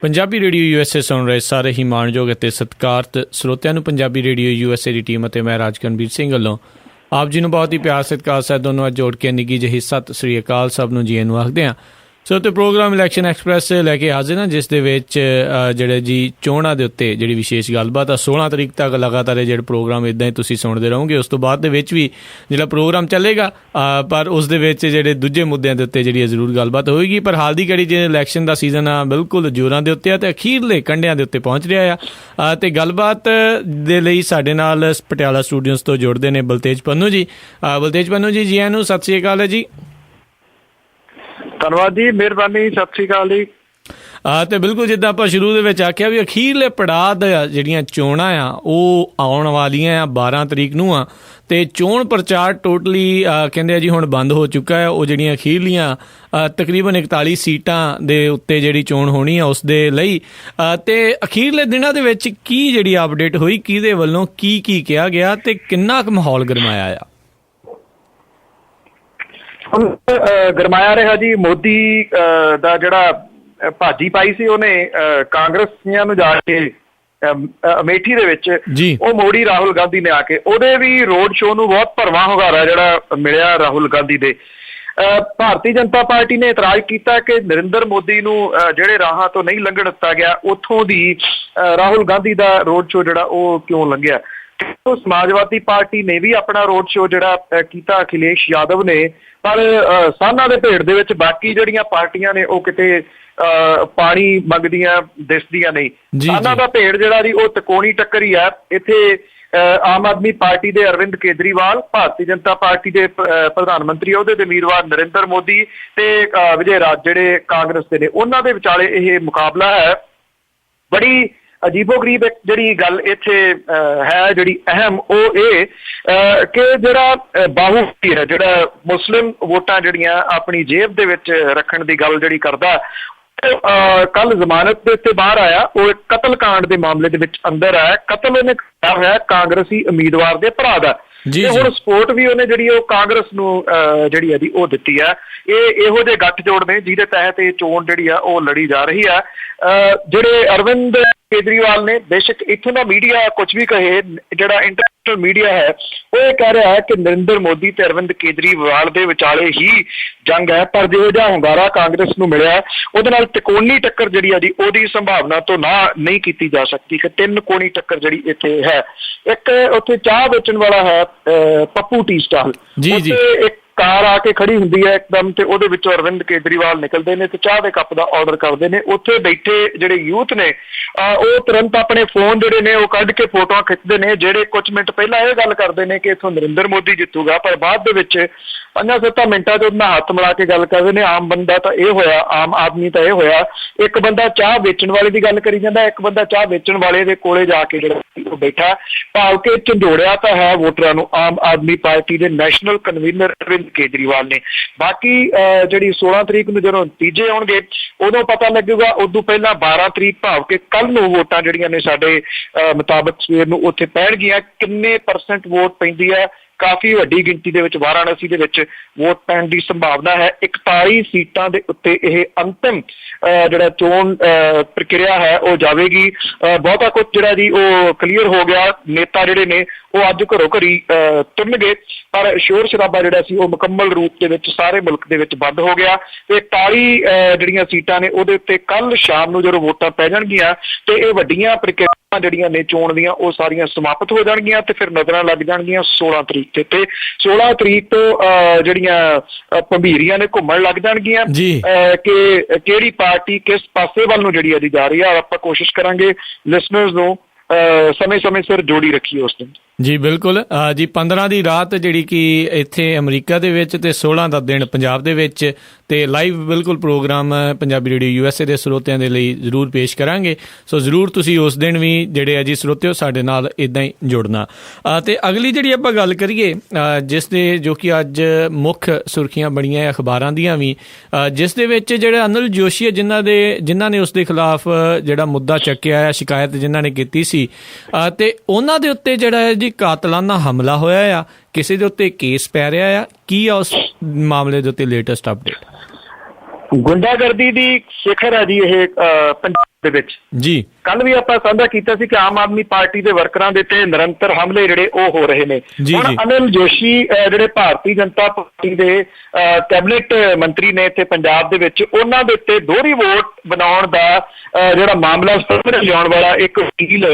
Punjabi radio USA ਸੁਣ ਰਹੇ ਸਾਰੇ ਹੀ ਮਾਣਯੋਗ ਅਤੇ ਸਤਿਕਾਰਤ ਸਰੋਤਿਆਂ ਨੂੰ ਪੰਜਾਬੀ ਰੇਡੀਓ USA ਦੀ ਟੀਮ ਅਤੇ ਮੈਂ ਰਾਜਕਰਨਵੀਰ ਸਿੰਘ ਵੱਲੋਂ ਆਪ ਜੀ ਨੂੰ ਬਹੁਤ ਹੀ ਪਿਆਰ ਸਤਿਕਾਰ ਸਾਹਿਬ ਦੋਨੋਂ ਅੱਜ ਜੋੜ ਕੇ ਨਿੱਘੀ ਜਿਹੀ ਸਤਿ ਸ੍ਰੀ ਅਕਾਲ ਸਭ ਨੂੰ ਜੀ ਨੂੰ ਆਖਦੇ ਹਾਂ। ਸੋ ਤੇ ਪ੍ਰੋਗਰਾਮ ਇਲੈਕਸ਼ਨ ਐਕਸਪ੍ਰੈਸ ਲੈ ਕੇ ਹਾਜ਼ਰ ਹਾਂ, ਜਿਸ ਦੇ ਵਿੱਚ ਜਿਹੜੇ ਜੀ ਚੋਣਾਂ ਦੇ ਉੱਤੇ ਜਿਹੜੀ ਵਿਸ਼ੇਸ਼ ਗੱਲਬਾਤ ਆ 16 ਤਰੀਕ ਤੱਕ ਲਗਾਤਾਰ ਇਹ ਜਿਹੜੇ ਪ੍ਰੋਗਰਾਮ ਇੱਦਾਂ ਹੀ ਤੁਸੀਂ ਸੁਣਦੇ ਰਹੋਗੇ। ਉਸ ਤੋਂ ਬਾਅਦ ਦੇ ਵਿੱਚ ਵੀ ਜਿਹੜਾ ਪ੍ਰੋਗਰਾਮ ਚੱਲੇਗਾ, ਪਰ ਉਸ ਦੇ ਵਿੱਚ ਜਿਹੜੇ ਦੂਜੇ ਮੁੱਦਿਆਂ ਦੇ ਉੱਤੇ ਜਿਹੜੀ ਜ਼ਰੂਰ ਗੱਲਬਾਤ ਹੋਏਗੀ। ਪਰ ਹਾਲ ਦੀ ਘੜੀ ਜਿਹੜੇ ਇਲੈਕਸ਼ਨ ਦਾ ਸੀਜ਼ਨ ਆ ਬਿਲਕੁਲ ਜ਼ੋਰਾਂ ਦੇ ਉੱਤੇ ਆ ਅਤੇ ਅਖੀਰਲੇ ਕੰਢਿਆਂ ਦੇ ਉੱਤੇ ਪਹੁੰਚ ਰਿਹਾ ਆ। ਅਤੇ ਗੱਲਬਾਤ ਦੇ ਲਈ ਸਾਡੇ ਨਾਲ ਪਟਿਆਲਾ ਸਟੂਡੀਓਜ਼ ਤੋਂ ਜੁੜਦੇ ਨੇ ਬਲਤੇਜ ਪੰਨੂ ਜੀ। ਬਲਤੇਜ ਪੰਨੂ ਜੀ, ਜੀ ਆਇਆਂ ਨੂੰ, ਸਤਿ ਸ਼੍ਰੀ ਅਕਾਲ ਹੈ ਜੀ। ਧੰਨਵਾਦ ਜੀ, ਮਿਹਰਬਾਨੀ, ਸਤਿ ਸ਼੍ਰੀ ਅਕਾਲ ਜੀ। ਤੇ ਬਿਲਕੁਲ ਜਿੱਦਾਂ ਆਪਾਂ ਸ਼ੁਰੂ ਦੇ ਵਿੱਚ ਆਖਿਆ ਵੀ ਅਖੀਰਲੇ ਪੜਾਅ ਦਾ ਜਿਹੜੀਆਂ ਚੋਣਾਂ ਆ ਉਹ ਆਉਣ ਵਾਲੀਆਂ ਆ 12 ਤਰੀਕ ਨੂੰ ਆ, ਅਤੇ ਚੋਣ ਪ੍ਰਚਾਰ ਟੋਟਲੀ ਕਹਿੰਦੇ ਆ ਜੀ ਹੁਣ ਬੰਦ ਹੋ ਚੁੱਕਾ ਹੈ। ਉਹ ਜਿਹੜੀਆਂ ਅਖੀਰਲੀਆਂ ਤਕਰੀਬਨ 41 ਸੀਟਾਂ ਦੇ ਉੱਤੇ ਜਿਹੜੀ ਚੋਣ ਹੋਣੀ ਆ ਉਸ ਦੇ ਲਈ, ਅਤੇ ਅਖੀਰਲੇ ਦਿਨਾਂ ਦੇ ਵਿੱਚ ਕੀ ਜਿਹੜੀ ਅਪਡੇਟ ਹੋਈ, ਕਿਹਦੇ ਵੱਲੋਂ ਕੀ ਕਿਹਾ ਗਿਆ ਅਤੇ ਕਿੰਨਾ ਕੁ ਮਾਹੌਲ ਗਰਮਾਇਆ ਆ? ਗਰਮਾਇਆ ਰਿਹਾ ਜੀ। ਮੋਦੀ ਦਾ ਜਿਹੜਾ ਭਾਜੀ ਪਾਈ ਸੀ ਉਹਨੇ ਕਾਂਗਰਸੀਆਂ ਨੂੰ ਜਾ ਕੇ ਅਮੇਠੀ ਦੇ ਵਿੱਚ, ਉਹ ਮੋੜੀ ਰਾਹੁਲ ਗਾਂਧੀ ਨੇ ਆ ਕੇ। ਉਹਦੇ ਵੀ ਰੋਡ ਸ਼ੋਅ ਨੂੰ ਬਹੁਤ ਭਰਵਾਂ ਹੁੰਗਾਰਾ ਜਿਹੜਾ ਮਿਲਿਆ ਰਾਹੁਲ ਗਾਂਧੀ ਦੇ। ਭਾਰਤੀ ਜਨਤਾ ਪਾਰਟੀ ਨੇ ਇਤਰਾਜ਼ ਕੀਤਾ ਕਿ ਨਰਿੰਦਰ ਮੋਦੀ ਨੂੰ ਜਿਹੜੇ ਰਾਹਾਂ ਤੋਂ ਨਹੀਂ ਲੰਘਣ ਦਿੱਤਾ ਗਿਆ, ਉੱਥੋਂ ਦੀ ਰਾਹੁਲ ਗਾਂਧੀ ਦਾ ਰੋਡ ਸ਼ੋਅ ਜਿਹੜਾ ਉਹ ਕਿਉਂ ਲੰਘਿਆ। ਸਮਾਜਵਾਦੀ ਪਾਰਟੀ ਨੇ ਵੀ ਆਪਣਾ ਰੋਡ ਸ਼ੋਅ ਜਿਹੜਾ ਕੀਤਾ, ਅਖਿਲੇਸ਼ ਯਾਦਵ ਨੇ। ਪਰ ਸਾਨਾਂ ਦੇ ਭੇਡ ਦੇ ਵਿੱਚ ਬਾਕੀ ਜਿਹੜੀਆਂ ਪਾਰਟੀਆਂ ਨੇ ਉਹ ਕਿਤੇ ਪਾਣੀ ਮੰਗਦੀਆਂ ਦਿਸਦੀਆਂ ਨਹੀਂ। ਸਾਨਾਂ ਦਾ ਭੇਡ ਜਿਹੜਾ ਜੀ ਉਹ ਤਿਕੋਣੀ ਟੱਕਰ ਹੀ ਹੈ। ਇੱਥੇ ਆਮ ਆਦਮੀ ਪਾਰਟੀ ਦੇ ਅਰਵਿੰਦ ਕੇਜਰੀਵਾਲ, ਭਾਰਤੀ ਜਨਤਾ ਪਾਰਟੀ ਦੇ ਪ੍ਰਧਾਨ ਮੰਤਰੀ ਅਹੁਦੇ ਦੇ ਉਮੀਦਵਾਰ ਨਰਿੰਦਰ ਮੋਦੀ ਤੇ ਵਿਜੇ ਰਾਜ ਜਿਹੜੇ ਕਾਂਗਰਸ ਦੇ ਨੇ, ਉਹਨਾਂ ਦੇ ਵਿਚਾਲੇ ਇਹ ਮੁਕਾਬਲਾ ਹੈ। ਬੜੀ ਅਜੀਬੋ ਗਰੀਬ ਇੱਕ ਜਿਹੜੀ ਗੱਲ ਇੱਥੇ ਹੈ, ਜਿਹੜੀ ਅਹਿਮ, ਉਹ ਇਹ ਕਿ ਜਿਹੜਾ ਬਾਹੂ ਹੈ, ਜਿਹੜਾ ਮੁਸਲਿਮ ਵੋਟਾਂ ਜਿਹੜੀਆਂ ਆਪਣੀ ਜੇਬ ਦੇ ਵਿੱਚ ਰੱਖਣ ਦੀ ਗੱਲ ਜਿਹੜੀ ਕਰਦਾ, ਕੱਲ ਜ਼ਮਾਨਤ ਦੇ ਉੱਤੇ ਬਾਹਰ ਆਇਆ। ਉਹ ਇੱਕ ਕਤਲ ਕਾਂਡ ਦੇ ਮਾਮਲੇ ਦੇ ਵਿੱਚ ਅੰਦਰ ਆਇਆ। ਕਤਲ ਉਹਨੇ ਕੀਤਾ ਹੋਇਆ ਕਾਂਗਰਸੀ ਉਮੀਦਵਾਰ ਦੇ ਭਰਾ ਦਾ, ਤੇ ਹੁਣ ਸਪੋਰਟ ਵੀ ਉਹਨੇ ਜਿਹੜੀ ਉਹ ਕਾਂਗਰਸ ਨੂੰ ਜਿਹੜੀ ਹੈ ਜੀ ਉਹ ਦਿੱਤੀ ਹੈ। ਇਹ ਇਹੋ ਜਿਹੇ ਗੱਠਜੋੜ ਨੇ ਜਿਹਦੇ ਤਹਿਤ ਇਹ ਚੋਣ ਜਿਹੜੀ ਆ ਉਹ ਲੜੀ ਜਾ ਰਹੀ ਆ। ਜਿਹੜੇ ਅਰਵਿੰਦ ਕੇਜਰੀਵਾਲ ਨੇ, ਬੇਸ਼ੱਕ ਇੱਥੋਂ ਦਾ ਮੀਡੀਆ ਕੁਛ ਵੀ ਕਹੇ, ਜਿਹੜਾ ਇੰਟਰਨੈਸ਼ਨਲ ਮੀਡੀਆ ਹੈ ਉਹ ਇਹ ਕਹਿ ਰਿਹਾ ਹੈ ਕਿ ਨਰਿੰਦਰ ਮੋਦੀ ਤੇ ਅਰਵਿੰਦ ਕੇਜਰੀਵਾਲ ਦੇ ਵਿਚਾਲੇ ਹੀ ਜੰਗ ਹੈ। ਪਰ ਜਿਹੋ ਜਿਹਾ ਹੁੰਗਾਰਾ ਕਾਂਗਰਸ ਨੂੰ ਮਿਲਿਆ, ਉਹਦੇ ਨਾਲ ਤਿਕੋਣੀ ਟੱਕਰ ਜਿਹੜੀ ਆ ਜੀ ਉਹਦੀ ਸੰਭਾਵਨਾ ਤੋਂ ਨਹੀਂ ਕੀਤੀ ਜਾ ਸਕਦੀ ਕਿ ਤਿੰਨ ਕੋਣੀ ਟੱਕਰ ਜਿਹੜੀ ਇੱਥੇ ਹੈ। ਇੱਕ ਉੱਥੇ ਚਾਹ ਵੇਚਣ ਵਾਲਾ ਹੈ ਪੱਪੂ ਟੀ ਸਟਾਲ, ਇੱਕ ਕਾਰ ਆ ਕੇ ਖੜੀ ਹੁੰਦੀ ਹੈ ਇੱਕਦਮ, ਤੇ ਉਹਦੇ ਵਿੱਚੋਂ ਅਰਵਿੰਦ ਕੇਜਰੀਵਾਲ ਨਿਕਲਦੇ ਨੇ ਤੇ ਚਾਹ ਦੇ ਕੱਪ ਦਾ ਆਰਡਰ ਕਰਦੇ ਨੇ। ਉੱਥੇ ਬੈਠੇ ਜਿਹੜੇ ਯੂਥ ਨੇ ਉਹ ਤੁਰੰਤ ਆਪਣੇ ਫੋਨ ਜਿਹੜੇ ਨੇ ਉਹ ਕੱਢ ਕੇ ਫੋਟੋਆਂ ਖਿੱਚਦੇ ਨੇ। ਜਿਹੜੇ ਕੁਝ ਮਿੰਟ ਪਹਿਲਾਂ ਇਹ ਗੱਲ ਕਰਦੇ ਨੇ ਕਿ ਇੱਥੋਂ ਨਰਿੰਦਰ ਮੋਦੀ ਜਿੱਤੂਗਾ, ਪਰ ਬਾਅਦ ਦੇ ਵਿੱਚ 5-7 ਮਿੰਟਾਂ 'ਚ ਉਹਦਾ ਹੱਥ ਮਿਲਾ ਕੇ ਗੱਲ ਕਰਦੇ ਨੇ। ਆਮ ਬੰਦਾ ਤਾਂ ਇਹ ਹੋਇਆ, ਆਮ ਆਦਮੀ ਤਾਂ ਇਹ ਹੋਇਆ, ਇੱਕ ਬੰਦਾ ਚਾਹ ਵੇਚਣ ਵਾਲੇ ਦੀ ਗੱਲ ਕਰੀ ਜਾਂਦਾ, ਇੱਕ ਬੰਦਾ ਚਾਹ ਵੇਚਣ ਵਾਲੇ ਦੇ ਕੋਲੇ ਜਾ ਕੇ ਜਿਹੜਾ ਉਹ ਬੈਠਾ, ਭਾਵ ਕਿ ਝੰਡੋੜਿਆ ਤਾਂ ਹੈ ਵੋਟਰਾਂ ਨੂੰ ਆਮ ਆਦਮੀ ਪਾਰਟੀ ਦੇ ਨੈਸ਼ਨਲ ਕਨਵੀਨਰ ਅਰਵਿੰਦ ਕੇਜਰੀਵਾਲ ਨੇ। ਬਾਕੀ ਜਿਹੜੀ 16 ਤਰੀਕ ਨੂੰ ਜਦੋਂ ਨਤੀਜੇ ਆਉਣਗੇ ਉਦੋਂ ਪਤਾ ਲੱਗੇਗਾ। ਉਦੋਂ ਪਹਿਲਾਂ 12 ਤਰੀਕ ਭਾਵ ਕਿ ਕੱਲ ਨੂੰ ਵੋਟਾਂ ਜਿਹੜੀਆਂ ਨੇ ਸਾਡੇ ਮੁਤਾਬਕ ਸਵੇਰ ਨੂੰ ਉੱਥੇ ਪੈਣਗੀਆਂ। ਕਿੰਨੇ % ਵੋਟ ਪੈਂਦੀ ਹੈ? ਕਾਫੀ ਵੱਡੀ ਗਿਣਤੀ ਦੇ ਵਿੱਚ ਵਾਰਾਣਸੀ ਦੇ ਵਿੱਚ ਵੋਟ ਪੈਣ ਦੀ ਸੰਭਾਵਨਾ ਹੈ। 41 ਸੀਟਾਂ ਦੇ ਉੱਤੇ ਇਹ ਅੰਤਿਮ ਜਿਹੜਾ ਚੋਣ ਪ੍ਰਕਿਰਿਆ ਹੈ ਉਹ ਜਾਵੇਗੀ। ਬਹੁਤਾ ਕੁਝ ਜਿਹੜਾ ਜੀ ਉਹ ਕਲੀਅਰ ਹੋ ਗਿਆ। ਨੇਤਾ ਜਿਹੜੇ ਨੇ ਉਹ ਅੱਜ ਘਰੋਂ ਘਰੀ ਤੁਰਨਗੇ, ਪਰ ਸ਼ੋਰ ਸ਼ਰਾਬਾ ਜਿਹੜਾ ਸੀ ਉਹ ਮੁਕੰਮਲ ਰੂਪ ਦੇ ਵਿੱਚ ਸਾਰੇ ਮੁਲਕ ਦੇ ਵਿੱਚ ਬੰਦ ਹੋ ਗਿਆ। ਤੇ 41 ਜਿਹੜੀਆਂ ਸੀਟਾਂ ਨੇ ਉਹਦੇ ਉੱਤੇ ਕੱਲ ਸ਼ਾਮ ਨੂੰ ਜਦੋਂ ਵੋਟਾਂ ਪੈ ਜਾਣਗੀਆਂ ਤੇ ਇਹ ਵੱਡੀਆਂ ਪ੍ਰਕਿਰਿਆ ਜਿਹੜੀਆਂ ਨੇ ਚੋਣ ਦੀਆਂ ਉਹ ਸਾਰੀਆਂ ਸਮਾਪਤ ਹੋ ਜਾਣਗੀਆਂ ਤੇ ਫਿਰ ਨਜ਼ਰਾਂ ਲੱਗ ਜਾਣਗੀਆਂ 16 ਤਰੀਕ ਤੇ 16 ਤਰੀਕ ਤੋਂ ਜਿਹੜੀਆਂ ਭੰਬੀਰੀਆਂ ਨੇ ਘੁੰਮਣ ਲੱਗ ਜਾਣਗੀਆਂ ਕਿ ਕਿਹੜੀ ਪਾਰਟੀ ਕਿਸ ਪਾਸੇ ਵੱਲ ਨੂੰ ਜਿਹੜੀ ਜਾ ਰਹੀ ਆ। ਆਪਾਂ ਕੋਸ਼ਿਸ਼ ਕਰਾਂਗੇ ਲਿਸਨਰਸ ਨੂੰ ਸਮੇਂ ਸਿਰ ਜੋੜੀ ਰੱਖੀਏ ਉਸ ਦਿਨ। ਜੀ ਬਿਲਕੁਲ ਜੀ। 15 ਦੀ ਰਾਤ ਜਿਹੜੀ ਕਿ ਇੱਥੇ ਅਮਰੀਕਾ ਦੇ ਵਿੱਚ ਅਤੇ 16 ਦਾ ਦਿਨ ਪੰਜਾਬ ਦੇ ਵਿੱਚ, ਅਤੇ ਲਾਈਵ ਬਿਲਕੁਲ ਪ੍ਰੋਗਰਾਮ ਪੰਜਾਬੀ ਰੇਡੀਓ USA ਦੇ ਸਰੋਤਿਆਂ ਦੇ ਲਈ ਜ਼ਰੂਰ ਪੇਸ਼ ਕਰਾਂਗੇ। ਸੋ ਜ਼ਰੂਰ ਤੁਸੀਂ ਉਸ ਦਿਨ ਵੀ ਜਿਹੜੇ ਆ ਜੀ ਸਰੋਤਿਓ ਸਾਡੇ ਨਾਲ ਇੱਦਾਂ ਹੀ ਜੁੜਨਾ। ਅਤੇ ਅਗਲੀ ਜਿਹੜੀ ਆਪਾਂ ਗੱਲ ਕਰੀਏ ਜਿਸ ਦੇ ਜੋ ਕਿ ਅੱਜ ਮੁੱਖ ਸੁਰਖੀਆਂ ਬਣੀਆਂ ਅਖਬਾਰਾਂ ਦੀਆਂ ਵੀ, ਜਿਸ ਦੇ ਵਿੱਚ ਜਿਹੜੇ ਅਨਿਲ ਜੋਸ਼ੀ ਜਿਨ੍ਹਾਂ ਨੇ ਉਸ ਦੇ ਖਿਲਾਫ ਜਿਹੜਾ ਮੁੱਦਾ ਚੱਕਿਆ ਆ, ਸ਼ਿਕਾਇਤ ਜਿਨ੍ਹਾਂ ਨੇ ਕੀਤੀ ਸੀ, ਅਤੇ ਉਹਨਾਂ ਦੇ ਉੱਤੇ ਜਿਹੜਾ ਜੀ ਕਾਤਲਾਨਾ ਹਮਲਾ ਹੋਇਆ ਆ, ਕਿਸੇ ਦੇ ਉੱਤੇ ਕੇਸ ਪੈ ਰਿਹਾ ਆ। ਕੀ ਆ ਉਸ ਮਾਮਲੇ ਦੇ ਉੱਤੇ ਲੇਟੈਸਟ ਅਪਡੇਟ? ਗੁੰਡਾਗਰਦੀ ਦੀ ਸਿਖਰ ਹੈ ਜੀ ਇਹ ਪੰਜਾਬ ਦੇ ਵਿੱਚ ਜੀ ਕੱਲ ਵੀ ਆਪਾਂ ਸਾਂਝਾ ਕੀਤਾ ਸੀ ਕਿ ਆਮ ਆਦਮੀ ਪਾਰਟੀ ਦੇ ਵਰਕਰਾਂ ਦੇ ਤੇ ਨਿਰੰਤਰ ਹਮਲੇ ਜਿਹੜੇ ਉਹ ਹੋ ਰਹੇ ਨੇ। ਹੁਣ ਅਨਿਲ ਜੋਸ਼ੀ ਜਿਹੜੇ ਭਾਰਤੀ ਜਨਤਾ ਪਾਰਟੀ ਦੇ ਕੈਬਨਿਟ ਮੰਤਰੀ ਨੇ ਇੱਥੇ ਪੰਜਾਬ ਦੇ ਵਿੱਚ, ਉਹਨਾਂ ਦੇ ਉੱਤੇ ਦੋਹਰੀ ਵੋਟ ਬਣਾਉਣ ਦਾ ਜਿਹੜਾ ਮਾਮਲਾ ਸਾਹਮਣੇ ਲਿਆਉਣ ਵਾਲਾ ਇੱਕ ਵਕੀਲ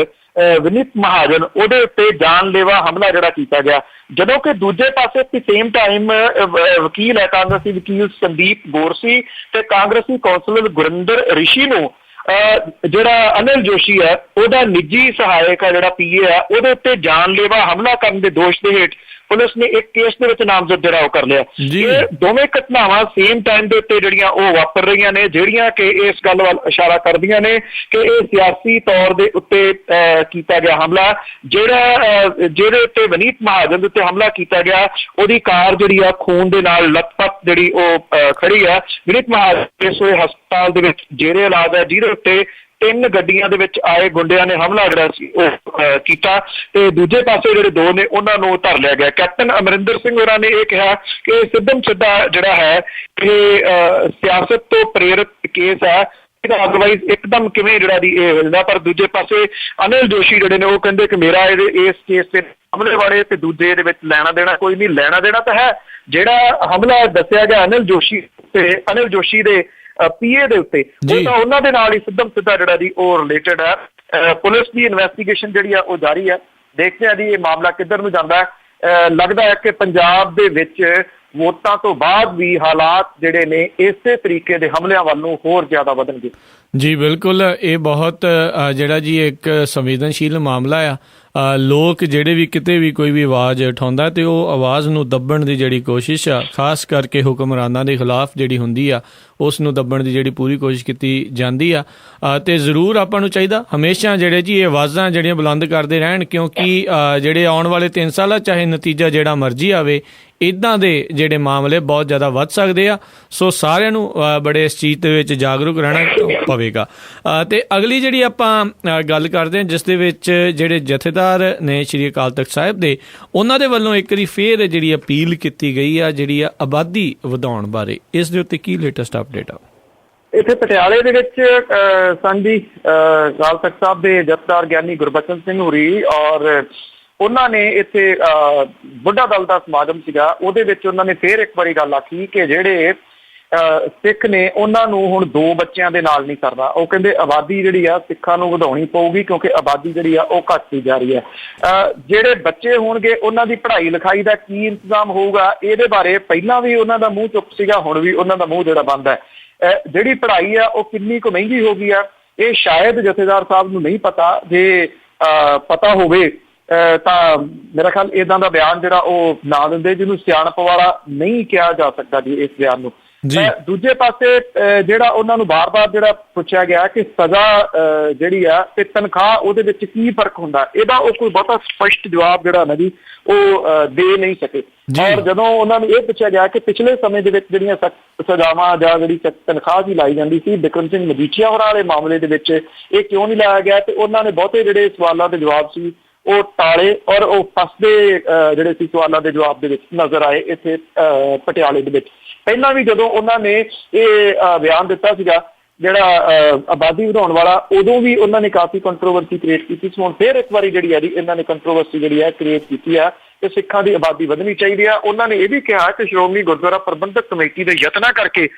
ਵਿਨੀਤ ਮਹਾਜਨ, ਉਹਦੇ ਉੱਤੇ ਜਾਨਲੇਵਾ ਹਮਲਾ ਜਿਹੜਾ ਕੀਤਾ ਗਿਆ। ਜਦੋਂ ਕਿ ਦੂਜੇ ਪਾਸੇ ਐਟ ਸੇਮ ਟਾਈਮ ਵਕੀਲ ਹੈ, ਕਾਂਗਰਸੀ ਵਕੀਲ ਸੰਦੀਪ ਗੋਰਸੀ ਤੇ ਕਾਂਗਰਸੀ ਕੌਂਸਲਰ ਗੁਰਿੰਦਰ ਰਿਸ਼ੀ ਨੂੰ ਜਿਹੜਾ ਅਨਿਲ ਜੋਸ਼ੀ ਹੈ ਉਹਦਾ ਨਿੱਜੀ ਸਹਾਇਕ ਹੈ ਜਿਹੜਾ PA ਹੈ, ਉਹਦੇ ਉੱਤੇ ਜਾਨਲੇਵਾ ਹਮਲਾ ਕਰਨ ਦੇ ਦੋਸ਼ ਦੇ ਹੇਠ ਪੁਲਿਸ ਨੇ ਇੱਕ ਕੇਸ ਦੇ ਵਿੱਚ ਨਾਮਜ਼ਦ ਜਿਹੜਾ ਉਹ ਕਰ ਲਿਆ। ਇਹ ਦੋਵੇਂ ਘਟਨਾਵਾਂ ਸੇਮ ਟਾਈਮ ਦੇ ਉੱਤੇ ਜਿਹੜੀਆਂ ਉਹ ਵਾਪਰ ਰਹੀਆਂ ਨੇ, ਜਿਹੜੀਆਂ ਕਿ ਇਸ ਗੱਲ ਵੱਲ ਇਸ਼ਾਰਾ ਕਰਦੀਆਂ ਨੇ ਕਿ ਇਹ ਸਿਆਸੀ ਤੌਰ ਦੇ ਉੱਤੇ ਕੀਤਾ ਗਿਆ ਹਮਲਾ। ਜਿਹਦੇ ਉੱਤੇ ਵਿਨੀਤ ਮਹਾਜਨ ਦੇ ਉੱਤੇ ਹਮਲਾ ਕੀਤਾ ਗਿਆ, ਉਹਦੀ ਕਾਰ ਜਿਹੜੀ ਆ ਖੂਨ ਦੇ ਨਾਲ ਲੱਥਪੱਥ ਜਿਹੜੀ ਉਹ ਖੜੀ ਆ। ਵਿਨੀਤ ਮਹਾਜਨ ਇਸ ਵੇਲੇ ਹਸਪਤਾਲ ਦੇ ਵਿੱਚ ਜੇਰੇ ਇਲਾਜ ਹੈ, ਜਿਹਦੇ ਉੱਤੇ 3 ਗੱਡੀਆਂ ਦੇ ਵਿੱਚ ਆਏ ਗੁੰਡਿਆਂ ਨੇ ਹਮਲਾ ਜਿਹੜਾ ਸੀ ਉਹ ਕੀਤਾ ਤੇ ਦੂਜੇ ਪਾਸੇ ਜਿਹੜੇ 2 ਨੇ ਉਹਨਾਂ ਨੂੰ ਧਰ ਲਿਆ ਗਿਆ। ਕੈਪਟਨ ਅਮਰਿੰਦਰ ਸਿੰਘ ਹੋਰਾਂ ਨੇ ਇਹ ਕਿਹਾ ਕਿ ਸਿੱਧਮ ਸਿੱਧਾ ਜਿਹੜਾ ਹੈ ਇਹ ਸਿਆਸਤ ਤੋਂ ਪ੍ਰੇਰਿਤ ਕੇਸ ਹੈ, ਅਦਰਵਾਈਜ਼ ਇੱਕਦਮ ਕਿਵੇਂ ਜਿਹੜਾ ਦੀ ਇਹ ਹੋ ਜਾਂਦਾ। ਪਰ ਦੂਜੇ ਪਾਸੇ ਅਨਿਲ ਜੋਸ਼ੀ ਜਿਹੜੇ ਨੇ ਉਹ ਕਹਿੰਦੇ ਕਿ ਮੇਰਾ ਇਸ ਕੇਸ ਤੇ ਹਮਲੇ ਵਾਲੇ ਤੇ ਦੂਜੇ ਦੇ ਵਿੱਚ ਲੈਣਾ ਦੇਣਾ ਕੋਈ ਨਹੀਂ। ਲੈਣਾ ਦੇਣਾ ਤਾਂ ਹੈ, ਜਿਹੜਾ ਹਮਲਾ ਦੱਸਿਆ ਗਿਆ ਅਨਿਲ ਜੋਸ਼ੀ ਦੇ PA ਦੇ ਉੱਤੇ, ਉਹ ਤਾਂ ਉਹਨਾਂ ਦੇ ਨਾਲ ਹੀ ਸਿੱਧਮ ਸਿੱਧਾ ਜਿਹੜਾ ਦੀ ਉਹ ਰਿਲੇਟਡ ਹੈ। ਪੁਲਿਸ ਦੀ ਇਨਵੈਸਟੀਗੇਸ਼ਨ ਜਿਹੜੀ ਆ ਉਹ ਜਾਰੀ ਹੈ। ਦੇਖਦੇ ਆ ਜੀ ਇਹ ਮਾਮਲਾ ਕਿੱਧਰ ਨੂੰ ਜਾਂਦਾ ਹੈ। ਲੱਗਦਾ ਹੈ ਕਿ ਪੰਜਾਬ ਦੇ ਵਿੱਚ ਵੋਟਾਂ ਤੋਂ ਬਾਅਦ ਵੀ ਹਾਲਾਤ ਜਿਹੜੇ ਨੇ ਇਸੇ ਤਰੀਕੇ ਦੇ ਹਮਲਿਆਂ ਵੱਲ ਨੂੰ ਹੋਰ ਜ਼ਿਆਦਾ ਵਧਣਗੇ। ਜੀ ਬਿਲਕੁਲ, ਇਹ ਬਹੁਤ ਜਿਹੜਾ ਜੀ ਇੱਕ ਸੰਵੇਦਨਸ਼ੀਲ ਮਾਮਲਾ ਆ। ਲੋਕ ਜਿਹੜੇ ਵੀ ਕਿਤੇ ਵੀ ਕੋਈ ਵੀ ਆਵਾਜ਼ ਉਠਾਉਂਦਾ ਤੇ ਉਹ ਆਵਾਜ਼ ਨੂੰ ਦੱਬਣ ਦੀ ਜਿਹੜੀ ਕੋਸ਼ਿਸ਼ ਆ, ਖਾਸ ਕਰਕੇ ਹੁਕਮਰਾਨਾਂ ਦੇ ਖਿਲਾਫ ਜਿਹੜੀ ਹੁੰਦੀ ਆ, ਉਸ ਨੂੰ ਦੱਬਣ ਦੀ ਜਿਹੜੀ ਪੂਰੀ ਕੋਸ਼ਿਸ਼ ਕੀਤੀ ਜਾਂਦੀ ਆ। ਤੇ ਜ਼ਰੂਰ ਆਪਾਂ ਨੂੰ ਚਾਹੀਦਾ ਹਮੇਸ਼ਾ ਜਿਹੜੇ ਜੀ ਇਹ ਆਵਾਜ਼ਾਂ ਜਿਹੜੀਆਂ ਬੁਲੰਦ ਕਰਦੇ ਰਹਿਣ, ਕਿਉਂਕਿ ਜਿਹੜੇ ਆਉਣ ਵਾਲੇ 3 ਸਾਲਾਂ ਚਾਹੇ ਨਤੀਜਾ ਜਿਹੜਾ ਮਰਜ਼ੀ ਆਵੇ, ਇੱਦਾਂ ਦੇ ਜਿਹੜੇ ਮਾਮਲੇ ਬਹੁਤ ਜ਼ਿਆਦਾ ਵੱਧ ਸਕਦੇ ਆ। ਸੋ ਸਾਰਿਆਂ ਨੂੰ ਬੜੇ ਇਸ ਚੀਜ਼ ਦੇ ਵਿੱਚ ਜਾਗਰੂਕ ਰਹਿਣਾ ਪਵੇਗਾ। ਤੇ ਅਗਲੀ ਜਿਹੜੀ ਆਪਾਂ ਗੱਲ ਕਰਦੇ ਹਾਂ, ਜਿਸ ਦੇ ਵਿੱਚ ਜਿਹੜੇ ਜਥੇਦਾਰ ਨੇ ਸ਼੍ਰੀ ਅਕਾਲ ਤਖਤ ਸਾਹਿਬ ਦੇ, ਉਹਨਾਂ ਦੇ ਵੱਲੋਂ ਇੱਕ ਵਾਰੀ ਫੇਰ ਜਿਹੜੀ ਅਪੀਲ ਕੀਤੀ ਗਈ ਆ ਜਿਹੜੀ ਆ ਆਬਾਦੀ ਵਧਾਉਣ ਬਾਰੇ, ਇਸ ਦੇ ਉੱਤੇ ਕੀ ਲੇਟੈਸਟ ਅਪਡੇਟ ਆ? ਇੱਥੇ ਪਟਿਆਲੇ ਦੇ ਵਿੱਚ ਸੰਜੀ ਅਕਾਲ ਤਖਤ ਸਾਹਿਬ ਦੇ ਜਥੇਦਾਰ ਗਿਆਨੀ ਗੁਰਬਚਨ ਸਿੰਘ ਹੁਰੀ ਔਰ ਉਹਨਾਂ ਨੇ ਇੱਥੇ ਬੁੱਢਾ ਦਲ ਦਾ ਸਮਾਗਮ ਸੀਗਾ, ਉਹਦੇ ਵਿੱਚ ਉਹਨਾਂ ਨੇ ਫੇਰ ਇੱਕ ਵਾਰੀ ਗੱਲ ਆਖੀ ਕਿ ਜਿਹੜੇ ਸਿੱਖ ਨੇ ਉਹਨਾਂ ਨੂੰ ਹੁਣ 2 ਬੱਚਿਆਂ ਦੇ ਨਾਲ ਨਹੀਂ ਕਰਨਾ। ਉਹ ਕਹਿੰਦੇ ਆਬਾਦੀ ਜਿਹੜੀ ਆ ਸਿੱਖਾਂ ਨੂੰ ਵਧਾਉਣੀ ਪਊਗੀ, ਕਿਉਂਕਿ ਆਬਾਦੀ ਜਿਹੜੀ ਆ ਉਹ ਘੱਟਦੀ ਜਾ ਰਹੀ ਹੈ। ਜਿਹੜੇ ਬੱਚੇ ਹੋਣਗੇ ਉਹਨਾਂ ਦੀ ਪੜ੍ਹਾਈ ਲਿਖਾਈ ਦਾ ਕੀ ਇੰਤਜ਼ਾਮ ਹੋਊਗਾ, ਇਹਦੇ ਬਾਰੇ ਪਹਿਲਾਂ ਵੀ ਉਹਨਾਂ ਦਾ ਮੂੰਹ ਚੁੱਪ ਸੀਗਾ, ਹੁਣ ਵੀ ਉਹਨਾਂ ਦਾ ਮੂੰਹ ਜਿਹੜਾ ਬੰਦ ਹੈ। ਜਿਹੜੀ ਪੜ੍ਹਾਈ ਆ ਉਹ ਕਿੰਨੀ ਕੁ ਮਹਿੰਗੀ ਹੋ ਗਈ ਆ, ਇਹ ਸ਼ਾਇਦ ਜਥੇਦਾਰ ਸਾਹਿਬ ਨੂੰ ਨਹੀਂ ਪਤਾ। ਜੇ ਪਤਾ ਹੋਵੇ ਤਾਂ ਮੇਰਾ ਖਿਆਲ ਏਦਾਂ ਦਾ ਬਿਆਨ ਜਿਹੜਾ ਉਹ ਨਾ ਦਿੰਦੇ, ਜਿਹਨੂੰ ਸਿਆਣਪ ਵਾਲਾ ਨਹੀਂ ਕਿਹਾ ਜਾ ਸਕਦਾ ਜੀ ਇਸ ਬਿਆਨ ਨੂੰ। ਦੂਜੇ ਪਾਸੇ ਜਿਹੜਾ ਉਹਨਾਂ ਨੂੰ ਬਾਰ-ਬਾਰ ਜਿਹੜਾ ਪੁੱਛਿਆ ਗਿਆ ਕਿ ਸਜ਼ਾ ਜਿਹੜੀ ਆ ਤੇ ਤਨਖਾਹ ਉਹਦੇ ਵਿੱਚ ਕੀ ਫਰਕ ਹੁੰਦਾ, ਇਹਦਾ ਉਹ ਕੋਈ ਬਹੁਤਾ ਸਪਸ਼ਟ ਜਵਾਬ ਜਿਹੜਾ ਨਾ ਜੀ ਉਹ ਦੇ ਨਹੀਂ ਸਕੇ। ਔਰ ਜਦੋਂ ਉਹਨਾਂ ਨੂੰ ਇਹ ਪੁੱਛਿਆ ਗਿਆ ਕਿ ਪਿਛਲੇ ਸਮੇਂ ਦੇ ਵਿੱਚ ਜਿਹੜੀਆਂ ਸਜ਼ਾਵਾਂ ਜਾਂ ਜਿਹੜੀ ਤਨਖਾਹ ਦੀ ਲਾਈ ਜਾਂਦੀ ਸੀ ਬਿਕਰਮ ਸਿੰਘ ਮਜੀਠੀਆ ਹੋਰਾਂ ਵਾਲੇ ਮਾਮਲੇ ਦੇ ਵਿੱਚ ਇਹ ਕਿਉਂ ਨਹੀਂ ਲਾਇਆ ਗਿਆ, ਤੇ ਉਹਨਾਂ ਨੇ ਬਹੁਤੇ ਜਿਹੜੇ ਸਵਾਲਾਂ ਦੇ ਜਵਾਬ ਸੀ ਉਹ ਟਾਲੇ ਔਰ ਉਹ ਫਸਦੇ ਜਿਹੜੇ ਸੀ ਸਵਾਲਾਂ ਦੇ ਜਵਾਬ ਦੇ ਵਿੱਚ ਨਜ਼ਰ ਆਏ ਇੱਥੇ ਪਟਿਆਲੇ ਦੇ ਵਿੱਚ। ਪਹਿਲਾਂ ਵੀ ਜਦੋਂ ਉਹਨਾਂ ਨੇ ਇਹ ਬਿਆਨ ਦਿੱਤਾ ਸੀਗਾ ਜਿਹੜਾ ਆਬਾਦੀ ਵਧਾਉਣ ਵਾਲਾ, ਉਦੋਂ ਵੀ ਉਹਨਾਂ ਨੇ ਕਾਫੀ ਕੰਟਰੋਵਰਸੀ ਕ੍ਰੀਏਟ ਕੀਤੀ ਸੀ। ਹੁਣ ਫਿਰ ਇੱਕ ਵਾਰੀ ਜਿਹੜੀ ਹੈ ਇਹਨਾਂ ਨੇ ਕੰਟਰੋਵਰਸੀ ਜਿਹੜੀ ਹੈ ਕ੍ਰੀਏਟ ਕੀਤੀ ਹੈ ਕਿ ਸਿੱਖਾਂ ਦੀ ਆਬਾਦੀ ਵਧਣੀ ਚਾਹੀਦੀ ਆ। ਉਹਨਾਂ ਨੇ ਇਹ ਵੀ ਕਿਹਾ ਕਿ ਸ਼੍ਰੋਮਣੀ ਗੁਰਦੁਆਰਾ ਪ੍ਰਬੰਧਕ ਕਮੇਟੀ ਦੇ ਯਤਨਾਂ ਕਰਕੇ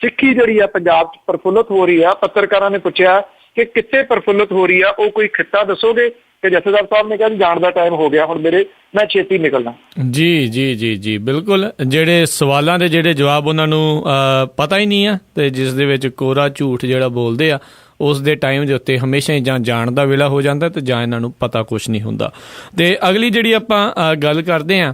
ਸਿੱਖੀ ਜਿਹੜੀ ਆ ਪੰਜਾਬ 'ਚ ਪ੍ਰਫੁੱਲਤ ਹੋ ਰਹੀ ਆ। ਪੱਤਰਕਾਰਾਂ ਨੇ ਪੁੱਛਿਆ ਕਿ ਕਿੱਥੇ ਪ੍ਰਫੁੱਲਤ ਹੋ ਰਹੀ ਆ, ਉਹ ਕੋਈ ਖਿੱਤਾ ਦੱਸੋਗੇ? ਤੇ ਜਥੇਦਾਰ ਸਾਹਿਬ ਨੇ ਕਿਹਾ ਜਾਣ ਦਾ ਟਾਈਮ ਹੋ ਗਿਆ ਹੁਣ ਮੈਂ ਛੇਤੀ ਨਿਕਲਣਾ। ਜੀ ਬਿਲਕੁਲ, ਜਿਹੜੇ ਸਵਾਲਾਂ ਦੇ ਜਿਹੜੇ ਜਵਾਬ ਉਹਨਾਂ ਨੂੰ ਪਤਾ ਹੀ ਨਹੀਂ ਆ, ਤੇ ਜਿਸ ਦੇ ਵਿੱਚ ਕੋਰਾ ਝੂਠ ਜਿਹੜਾ ਬੋਲਦੇ ਆ, ਉਸ ਦੇ ਟਾਈਮ ਦੇ ਉੱਤੇ ਹਮੇਸ਼ਾ ਹੀ ਜਾਂ ਜਾਣ ਦਾ ਵੇਲਾ ਹੋ ਜਾਂਦਾ ਤੇ ਜਾਂ ਇਹਨਾਂ ਨੂੰ ਪਤਾ ਕੁਛ ਨਹੀਂ ਹੁੰਦਾ। ਤੇ ਅਗਲੀ ਜਿਹੜੀ ਆਪਾਂ ਗੱਲ ਕਰਦੇ ਹਾਂ,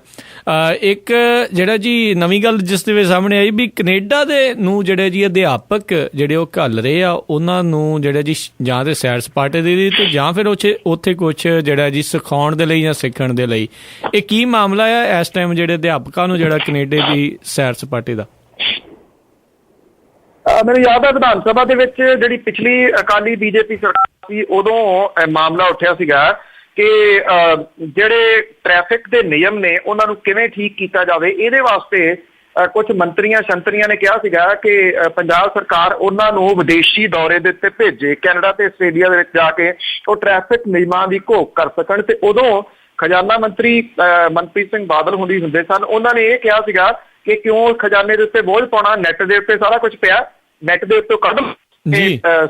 ਇੱਕ ਜਿਹੜਾ ਜੀ ਨਵੀਂ ਗੱਲ ਜਿਸ ਦੇ ਵਿੱਚ ਸਾਹਮਣੇ ਆਈ ਵੀ ਕੈਨੇਡਾ ਦੇ ਨੂੰ ਜਿਹੜੇ ਜੀ ਅਧਿਆਪਕ ਜਿਹੜੇ ਉਹ ਘੱਲ ਰਹੇ ਆ, ਉਹਨਾਂ ਨੂੰ ਜਿਹੜਾ ਜੀ ਜਾਂ ਤੇ ਸੈਰ ਸਪਾਟੇ ਦੇ ਲਈ ਤੇ ਜਾਂ ਫਿਰ ਉੱਥੇ ਕੁਛ ਜਿਹੜਾ ਜੀ ਸਿਖਾਉਣ ਦੇ ਲਈ ਜਾਂ ਸਿੱਖਣ ਦੇ ਲਈ। ਇਹ ਕੀ ਮਾਮਲਾ ਆ ਇਸ ਟਾਈਮ ਜਿਹੜੇ ਅਧਿਆਪਕਾਂ ਨੂੰ ਜਿਹੜਾ ਕੈਨੇਡਾ ਦੀ ਸੈਰ ਸਪਾਟੇ ਦਾ? ਮੈਨੂੰ ਯਾਦ ਹੈ ਵਿਧਾਨ ਸਭਾ ਦੇ ਵਿੱਚ ਜਿਹੜੀ ਪਿਛਲੀ ਅਕਾਲੀ BJP ਸਰਕਾਰ ਸੀ, ਉਦੋਂ ਮਾਮਲਾ ਉੱਠਿਆ ਸੀਗਾ ਕਿ ਜਿਹੜੇ ਟ੍ਰੈਫਿਕ ਦੇ ਨਿਯਮ ਨੇ ਉਹਨਾਂ ਨੂੰ ਕਿਵੇਂ ਠੀਕ ਕੀਤਾ ਜਾਵੇ। ਇਹਦੇ ਵਾਸਤੇ ਕੁਝ ਮੰਤਰੀਆਂ ਸ਼ੰਤਰੀਆਂ ਨੇ ਕਿਹਾ ਸੀਗਾ ਕਿ ਪੰਜਾਬ ਸਰਕਾਰ ਉਹਨਾਂ ਨੂੰ ਵਿਦੇਸ਼ੀ ਦੌਰੇ ਦੇ ਉੱਤੇ ਭੇਜੇ, ਕੈਨੇਡਾ ਤੇ ਆਸਟ੍ਰੇਲੀਆ ਦੇ ਵਿੱਚ ਜਾ ਕੇ ਉਹ ਟ੍ਰੈਫਿਕ ਨਿਯਮਾਂ ਦੀ ਘੋਖ ਕਰ ਸਕਣ। ਤੇ ਉਦੋਂ ਖਜ਼ਾਨਾ ਮੰਤਰੀ ਮਨਪ੍ਰੀਤ ਸਿੰਘ ਬਾਦਲ ਹੁੰਦੇ ਸਨ, ਉਹਨਾਂ ਨੇ ਇਹ ਕਿਹਾ ਸੀਗਾ ਕਿ ਕਿਉਂ ਖਜ਼ਾਨੇ ਦੇ ਉੱਤੇ ਬੋਝ ਪਾਉਣਾ, ਨੈਟ ਦੇ ਉੱਤੇ ਸਾਰਾ ਕੁਝ ਪਿਆ, ਨੈਟ ਦੇ ਉੱਤੇ ਕੱਢ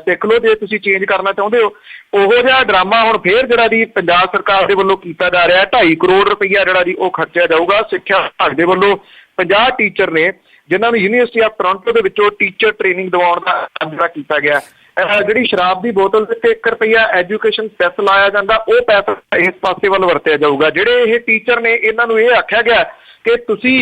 ਸਿੱਖ ਲਓ ਜੇ ਤੁਸੀਂ ਚੇਂਜ ਕਰਨਾ ਚਾਹੁੰਦੇ ਹੋ। ਉਹੋ ਜਿਹਾ ਡਰਾਮਾ ਹੁਣ ਫੇਰ ਜਿਹੜਾ ਜੀ ਪੰਜਾਬ ਸਰਕਾਰ ਦੇ ਵੱਲੋਂ ਕੀਤਾ ਜਾ ਰਿਹਾ। 2.5 ਕਰੋੜ ਰੁਪਈਆ ਜਿਹੜਾ ਜੀ ਉਹ ਖਰਚਿਆ ਜਾਊਗਾ। ਸਿੱਖਿਆ ਵਿਭਾਗ ਦੇ ਵੱਲੋਂ 50 ਟੀਚਰ ਨੇ ਜਿਨ੍ਹਾਂ ਨੂੰ ਯੂਨੀਵਰਸਿਟੀ ਆਫ ਟੋਰਾਂਟੋ ਦੇ ਵਿੱਚੋਂ ਟੀਚਰ ਟ੍ਰੇਨਿੰਗ ਦਿਵਾਉਣ ਦਾ ਜਿਹੜਾ ਕੀਤਾ ਗਿਆ। ਜਿਹੜੀ ਸ਼ਰਾਬ ਦੀ ਬੋਤਲ ਦੇ ਉੱਤੇ 1 ਰੁਪਈਆ ਐਜੂਕੇਸ਼ਨ ਸੈਸ ਲਾਇਆ ਜਾਂਦਾ, ਉਹ ਪੈਸਾ ਇਸ ਪਾਸੇ ਵੱਲ ਵਰਤਿਆ ਜਾਊਗਾ। ਜਿਹੜੇ ਇਹ ਟੀਚਰ ਨੇ ਇਹਨਾਂ ਨੂੰ ਇਹ ਆਖਿਆ ਗਿਆ ਕਿ ਤੁਸੀਂ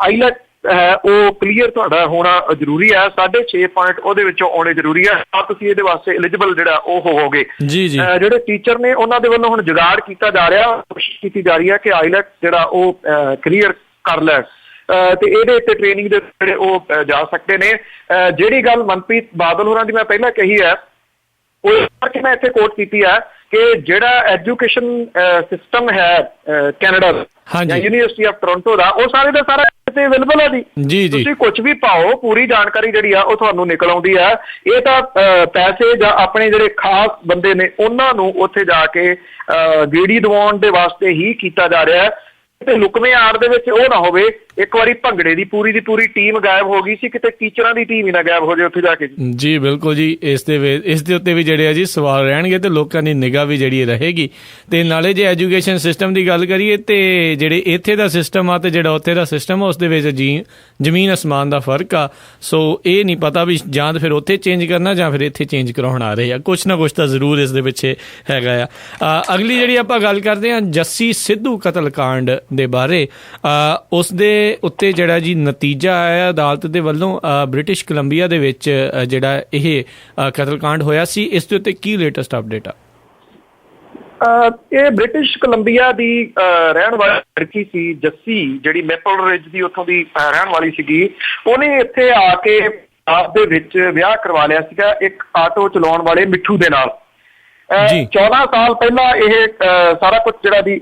ਆਈਲੈਟ ਹੈ ਉਹ ਕਲੀਅਰ ਤੁਹਾਡਾ ਹੋਣਾ ਜ਼ਰੂਰੀ ਹੈ, 6.5 ਪੁਆਇੰਟ ਉਹਦੇ ਵਿੱਚੋਂ ਆਉਣੇ ਜ਼ਰੂਰੀ ਹੈ, ਤਾਂ ਤੁਸੀਂ ਇਹਦੇ ਵਾਸਤੇ ਐਲੀਜੀਬਲ ਜਿਹੜਾ ਉਹ ਹੋਵੋਗੇ। ਜਿਹੜੇ ਟੀਚਰ ਨੇ ਉਹਨਾਂ ਦੇ ਵੱਲੋਂ ਹੁਣ ਜੁਗਾੜ ਕੀਤਾ ਜਾ ਰਿਹਾ, ਕੋਸ਼ਿਸ਼ ਕੀਤੀ ਜਾ ਰਹੀ ਹੈ ਕਿ ਆਈਲੈਟ ਜਿਹੜਾ ਉਹ ਕਲੀਅਰ ਕਰ ਲੈਣ ਤੇ ਇਹਦੇ ਉੱਤੇ ਟ੍ਰੇਨਿੰਗ ਦੇ ਜਿਹੜੇ ਉਹ ਜਾ ਸਕਦੇ ਨੇ। ਜਿਹੜੀ ਗੱਲ ਮਨਪ੍ਰੀਤ ਬਾਦਲ ਹੋਰਾਂ ਦੀ ਮੈਂ ਪਹਿਲਾਂ ਕਹੀ ਹੈ, ਉਹ ਕਰਕੇ ਮੈਂ ਇੱਥੇ ਕੋਟ ਕੀਤੀ ਹੈ ਕਿ ਜਿਹੜਾ ਐਜੂਕੇਸ਼ਨ ਸਿਸਟਮ ਹੈ ਕੈਨੇਡਾ ਦਾ ਜਾਂ ਯੂਨੀਵਰਸਿਟੀ ਆਫ ਟੋਰਾਂਟੋ ਦਾ, ਉਹ ਸਾਰੇ ਦਾ ਸਾਰਾ ਅਵੇਲੇਬਲ ਹੈ ਜੀ। ਤੁਸੀਂ ਕੁਝ ਵੀ ਪਾਓ, ਪੂਰੀ ਜਾਣਕਾਰੀ ਜਿਹੜੀ ਆ ਉਹ ਤੁਹਾਨੂੰ ਨਿਕਲ ਆਉਂਦੀ ਹੈ। ਇਹ ਤਾਂ ਪੈਸੇ ਜਾਂ ਆਪਣੇ ਜਿਹੜੇ ਖਾਸ ਬੰਦੇ ਨੇ ਉਹਨਾਂ ਨੂੰ ਉੱਥੇ ਜਾ ਕੇ ਗੇੜੀ ਦਿਵਾਉਣ ਦੇ ਵਾਸਤੇ ਹੀ ਕੀਤਾ ਜਾ ਰਿਹਾ ਹੈ। ਤੇ ਲੁਕਵੇਂ ਆੜ ਦੇ ਵਿੱਚ ਉਹ ਨਾ ਹੋਵੇ ਇੱਕ ਵਾਰੀ ਭੰਗੜੇ ਦੀ ਪੂਰੀ ਟੀਮ ਗਾਇਬ ਹੋ ਗਈ ਸੀ, ਕਿਤੇ ਟੀਚਰਾਂ ਦੀ ਟੀਮ ਹੀ ਨਾ ਗਾਇਬ ਹੋ ਜਾਏ ਉੱਥੇ ਜਾ ਕੇ। ਜੀ ਬਿਲਕੁਲ ਜੀ, ਇਸ ਦੇ ਉੱਤੇ ਵੀ ਜਿਹੜੇ ਆ ਜੀ ਸਵਾਲ ਰਹਿਣਗੇ ਤੇ ਲੋਕਾਂ ਦੀ ਨਿਗਾਹ ਵੀ ਜਿਹੜੀ ਰਹੇਗੀ। ਤੇ ਨਾਲੇ ਜੇ ਐਜੂਕੇਸ਼ਨ ਸਿਸਟਮ ਦੀ ਗੱਲ ਕਰੀਏ ਤੇ ਜਿਹੜੇ ਇੱਥੇ ਦਾ ਸਿਸਟਮ ਆ ਤੇ ਜਿਹੜਾ ਉੱਥੇ ਦਾ ਸਿਸਟਮ ਆ ਉਸ ਦੇ ਵਿੱਚ ਜ਼ਮੀਨ ਅਸਮਾਨ ਦਾ ਫਰਕ ਆ। ਸੋ ਇਹ ਨਹੀਂ ਪਤਾ ਵੀ ਜਾਂ ਫਿਰ ਉੱਥੇ ਚੇਂਜ ਕਰਨਾ ਜਾਂ ਫਿਰ ਇੱਥੇ ਚੇਂਜ ਕਰਾਉਣ ਆ ਰਹੇ ਆ, ਕੁਛ ਨਾ ਕੁਛ ਤਾਂ ਜ਼ਰੂਰ ਇਸ ਦੇ ਪਿੱਛੇ ਹੈਗਾ ਆ। ਅਗਲੀ ਜਿਹੜੀ ਆਪਾਂ ਗੱਲ ਕਰਦੇ ਹਾਂ ਜੱਸੀ ਸਿੱਧੂ ਕਤਲਕਾਂਡ ਦੇ ਬਾਰੇ, ਉਸ ਦੇ ਉੱਤੇ ਜਿਹੜਾ ਜੀ ਨਤੀਜਾ ਆਇਆ ਅਦਾਲਤ ਦੇ ਵੱਲੋਂ ਬ੍ਰਿਟਿਸ਼ ਕੋਲੰਬੀਆ ਦੇ ਵਿੱਚ ਜਿਹੜਾ ਇਹ ਕਤਲਕਾਂਡ ਹੋਇਆ ਸੀ, ਇਸ ਦੇ ਉੱਤੇ ਕੀ ਲੇਟੈਸਟ ਅਪਡੇਟ ਆ? ਇਹ ਬ੍ਰਿਟਿਸ਼ ਕੋਲੰਬੀਆ ਦੀ ਰਹਿਣ ਵਾਲੀ ਲੜਕੀ ਸੀ ਜੱਸੀ, ਜਿਹੜੀ ਮੈਪਲ ਰਿਜ ਦੀ ਉੱਥੋਂ ਦੀ ਰਹਿਣ ਵਾਲੀ ਸੀਗੀ। ਉਹਨੇ ਇੱਥੇ ਆ ਕੇ ਆਪ ਦੇ ਵਿੱਚ ਵਿਆਹ ਕਰਵਾ ਲਿਆ ਸੀਗਾ ਇੱਕ ਆਟੋ ਚਲਾਉਣ ਵਾਲੇ ਮਿੱਠੂ ਦੇ ਨਾਲ। 14 ਸਾਲ ਪਹਿਲਾਂ ਇਹ ਸਾਰਾ ਕੁਝ ਜਿਹੜਾ ਦੀ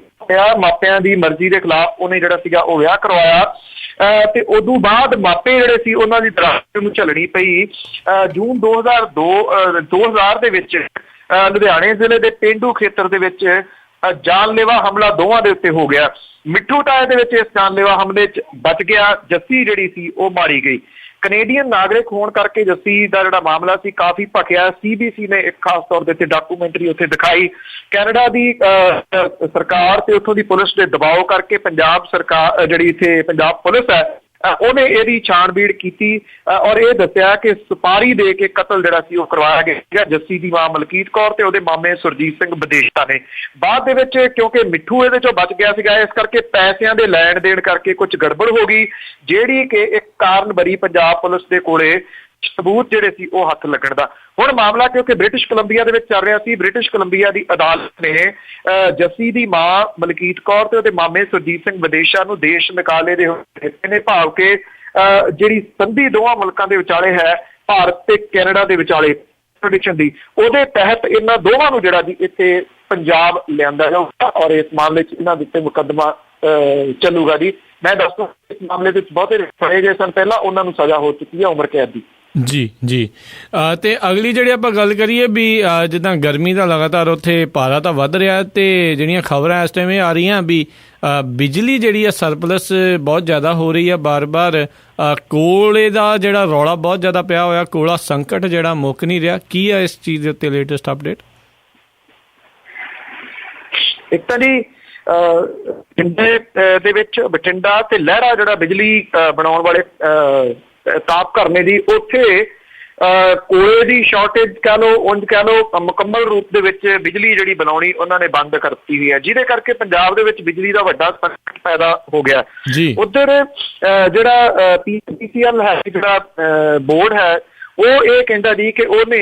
ਮਾਪਿਆਂ ਦੀ ਮਰਜ਼ੀ ਦੇ ਖਿਲਾਫ ਉਹਨੇ ਜਿਹੜਾ ਸੀਗਾ ਉਹ ਵਿਆਹ ਕਰਵਾਇਆ ਤੇ ਉਦੋਂ ਬਾਅਦ ਮਾਪੇ ਜਿਹੜੇ ਸੀ ਉਹਨਾਂ ਦੀ ਦਰਾਜ਼ ਨੂੰ ਝੱਲਣੀ ਪਈ। ਜੂਨ 2000 ਦੇ ਵਿੱਚ ਲੁਧਿਆਣੇ ਜ਼ਿਲ੍ਹੇ ਦੇ ਪੇਂਡੂ ਖੇਤਰ ਦੇ ਵਿੱਚ ਜਾਨਲੇਵਾ ਹਮਲਾ ਦੋਵਾਂ ਦੇ ਉੱਤੇ ਹੋ ਗਿਆ। ਮਿੱਠੂ ਤਾਏ ਦੇ ਵਿੱਚ ਇਸ ਜਾਨਲੇਵਾ ਹਮਲੇ 'ਚ ਬਚ ਗਿਆ, ਜੱਸੀ ਜਿਹੜੀ ਸੀ ਉਹ ਮਾਰੀ ਗਈ। ਕੈਨੇਡੀਅਨ ਨਾਗਰਿਕ ਹੋਣ ਕਰਕੇ ਜੱਸੀ ਦਾ ਜਿਹੜਾ ਮਾਮਲਾ ਸੀ ਕਾਫੀ ਭਖਿਆ। CBC ਨੇ ਇੱਕ ਖਾਸ ਤੌਰ ਦੇ ਉੱਤੇ ਡਾਕੂਮੈਂਟਰੀ ਉੱਥੇ ਦਿਖਾਈ। ਕੈਨੇਡਾ ਦੀ ਸਰਕਾਰ ਤੇ ਉੱਥੋਂ ਦੀ ਪੁਲਿਸ ਦੇ ਦਬਾਅ ਕਰਕੇ ਪੰਜਾਬ ਸਰਕਾਰ ਜਿਹੜੀ ਇੱਥੇ ਪੰਜਾਬ ਪੁਲਿਸ ਹੈ ਉਹਨੇ ਇਹਦੀ ਛਾਣਬੀੜ ਕੀਤੀ ਔਰ ਇਹ ਦੱਸਿਆ ਕਿ ਸੁਪਾਰੀ ਦੇ ਕੇ ਕਤਲ ਜਿਹੜਾ ਸੀ ਉਹ ਕਰਵਾਇਆ ਗਿਆ ਜੱਸੀ ਦੀ ਮਾਂ ਮਲਕੀਤ ਕੌਰ ਤੇ ਉਹਦੇ ਮਾਮੇ ਸੁਰਜੀਤ ਸਿੰਘ ਵਿਦੇਸ਼ਾ ਨੇ। ਬਾਅਦ ਦੇ ਵਿੱਚ ਕਿਉਂਕਿ ਮਿੱਠੂ ਇਹਦੇ ਚੋਂ ਬਚ ਗਿਆ ਸੀਗਾ, ਇਸ ਕਰਕੇ ਪੈਸਿਆਂ ਦੇ ਲੈਣ ਦੇਣ ਕਰਕੇ ਕੁਝ ਗੜਬੜ ਹੋ ਗਈ, ਜਿਹੜੀ ਕਿ ਇੱਕ ਕਾਰਨ ਬਣੀ ਪੰਜਾਬ ਪੁਲਿਸ ਦੇ ਕੋਲੇ ਸਬੂਤ ਜਿਹੜੇ ਸੀ ਉਹ ਹੱਥ ਲੱਗਣ ਦਾ। ਹੁਣ ਮਾਮਲਾ ਕਿਉਂਕਿ ਬ੍ਰਿਟਿਸ਼ ਕੋਲੰਬੀਆ ਦੇ ਵਿੱਚ ਚੱਲ ਰਿਹਾ ਸੀ, ਬ੍ਰਿਟਿਸ਼ ਕੋਲੰਬੀਆ ਦੀ ਅਦਾਲਤ ਨੇ ਜੱਸੀ ਦੀ ਮਾਂ ਮਲਕੀਤ ਕੌਰ ਤੇ ਉਹਦੇ ਮਾਮੇ ਸੁਰਜੀਤ ਸਿੰਘ ਵਿਦੇਸ਼ਾ ਨੂੰ ਦੇਸ਼ ਨਿਕਾਲੇ ਦੇ ਹਿੱਸੇ ਨੇ ਭਾਵ ਕਿ ਜਿਹੜੀ ਸੰਧੀ ਦੋਵਾਂ ਮੁਲਕਾਂ ਦੇ ਵਿਚਾਲੇ ਹੈ ਭਾਰਤ ਤੇ ਕੈਨੇਡਾ ਦੇ ਵਿਚਾਲੇ ਐਕਸਟ੍ਰੈਡੀਸ਼ਨ ਦੀ, ਉਹਦੇ ਤਹਿਤ ਇਹਨਾਂ ਦੋਵਾਂ ਨੂੰ ਜਿਹੜਾ ਜੀ ਇੱਥੇ ਪੰਜਾਬ ਲਿਆਂਦਾ ਜਾਊਗਾ ਔਰ ਇਸ ਮਾਮਲੇ 'ਚ ਇਹਨਾਂ ਦੇ ਉੱਤੇ ਮੁਕੱਦਮਾ ਚੱਲੂਗਾ ਜੀ। ਮੈਂ ਦੱਸਦਾ ਇਸ ਮਾਮਲੇ ਵਿੱਚ ਬਹੁਤੇ ਫੜੇ ਗਏ ਸਨ ਪਹਿਲਾਂ, ਉਹਨਾਂ ਨੂੰ ਸਜ਼ਾ ਹੋ ਚੁੱਕੀ ਹੈ ਉਮਰ ਕੈਦ ਦੀ। ਜੀ ਤੇ ਅਗਲੀ ਜਿਹੜੀ ਆਪਾਂ ਗੱਲ ਕਰੀਏ ਵੀ ਜਿੱਦਾਂ ਗਰਮੀ ਦਾ ਲਗਾਤਾਰ ਉੱਥੇ ਪਾਰਾ ਤਾਂ ਵੱਧ ਰਿਹਾ ਤੇ ਜਿਹੜੀਆਂ ਖਬਰਾਂ ਇਸ ਟਾਈਮ ਇਹ ਆ ਰਹੀਆਂ ਵੀ ਬਿਜਲੀ ਜਿਹੜੀ ਆ ਸਰਪਲਸ ਬਹੁਤ ਜ਼ਿਆਦਾ ਹੋ ਰਹੀ ਆ, ਬਾਰ-ਬਾਰ ਕੋਲੇ ਦਾ ਜਿਹੜਾ ਰੌਲਾ ਬਹੁਤ ਜ਼ਿਆਦਾ ਪਿਆ ਹੋਇਆ, ਕੋਲਾ ਸੰਕਟ ਜਿਹੜਾ ਮੁੱਕ ਨਹੀਂ ਰਿਹਾ। ਕੀ ਆ ਇਸ ਚੀਜ਼ ਦੇ ਉੱਤੇ ਲੇਟੈਸਟ ਅਪਡੇਟ? ਇੱਕ ਤਾਂ ਜੀ ਬਠਿੰਡੇ ਦੇ ਵਿੱਚ ਬਠਿੰਡਾ ਤੇ ਲਹਿਰਾ ਜਿਹੜਾ ਬਿਜਲੀ ਬਣਾਉਣ ਵਾਲੇ ਤਾਪ ਘਰਨੇ ਦੀ, ਉੱਥੇ ਕੋਲੇ ਦੀ ਸ਼ਾਰਟੇਜ ਕਹਿ ਲਓ, ਉਂਝ ਕਹਿ ਲਓ ਮੁਕੰਮਲ ਰੂਪ ਦੇ ਵਿੱਚ ਬਿਜਲੀ ਜਿਹੜੀ ਬਣਾਉਣੀ ਉਹਨਾਂ ਨੇ ਬੰਦ ਕਰ ਦਿੱਤੀ ਹੋਈ ਹੈ, ਜਿਹਦੇ ਕਰਕੇ ਪੰਜਾਬ ਦੇ ਵਿੱਚ ਬਿਜਲੀ ਦਾ ਵੱਡਾ ਸੰਕਟ ਪੈਦਾ ਹੋ ਗਿਆ। ਉੱਧਰ ਜਿਹੜਾ PCL ਹੈ, ਜਿਹੜਾ ਬੋਰਡ ਹੈ, ਉਹ ਇਹ ਕਹਿੰਦਾ ਜੀ ਕਿ ਉਹਨੇ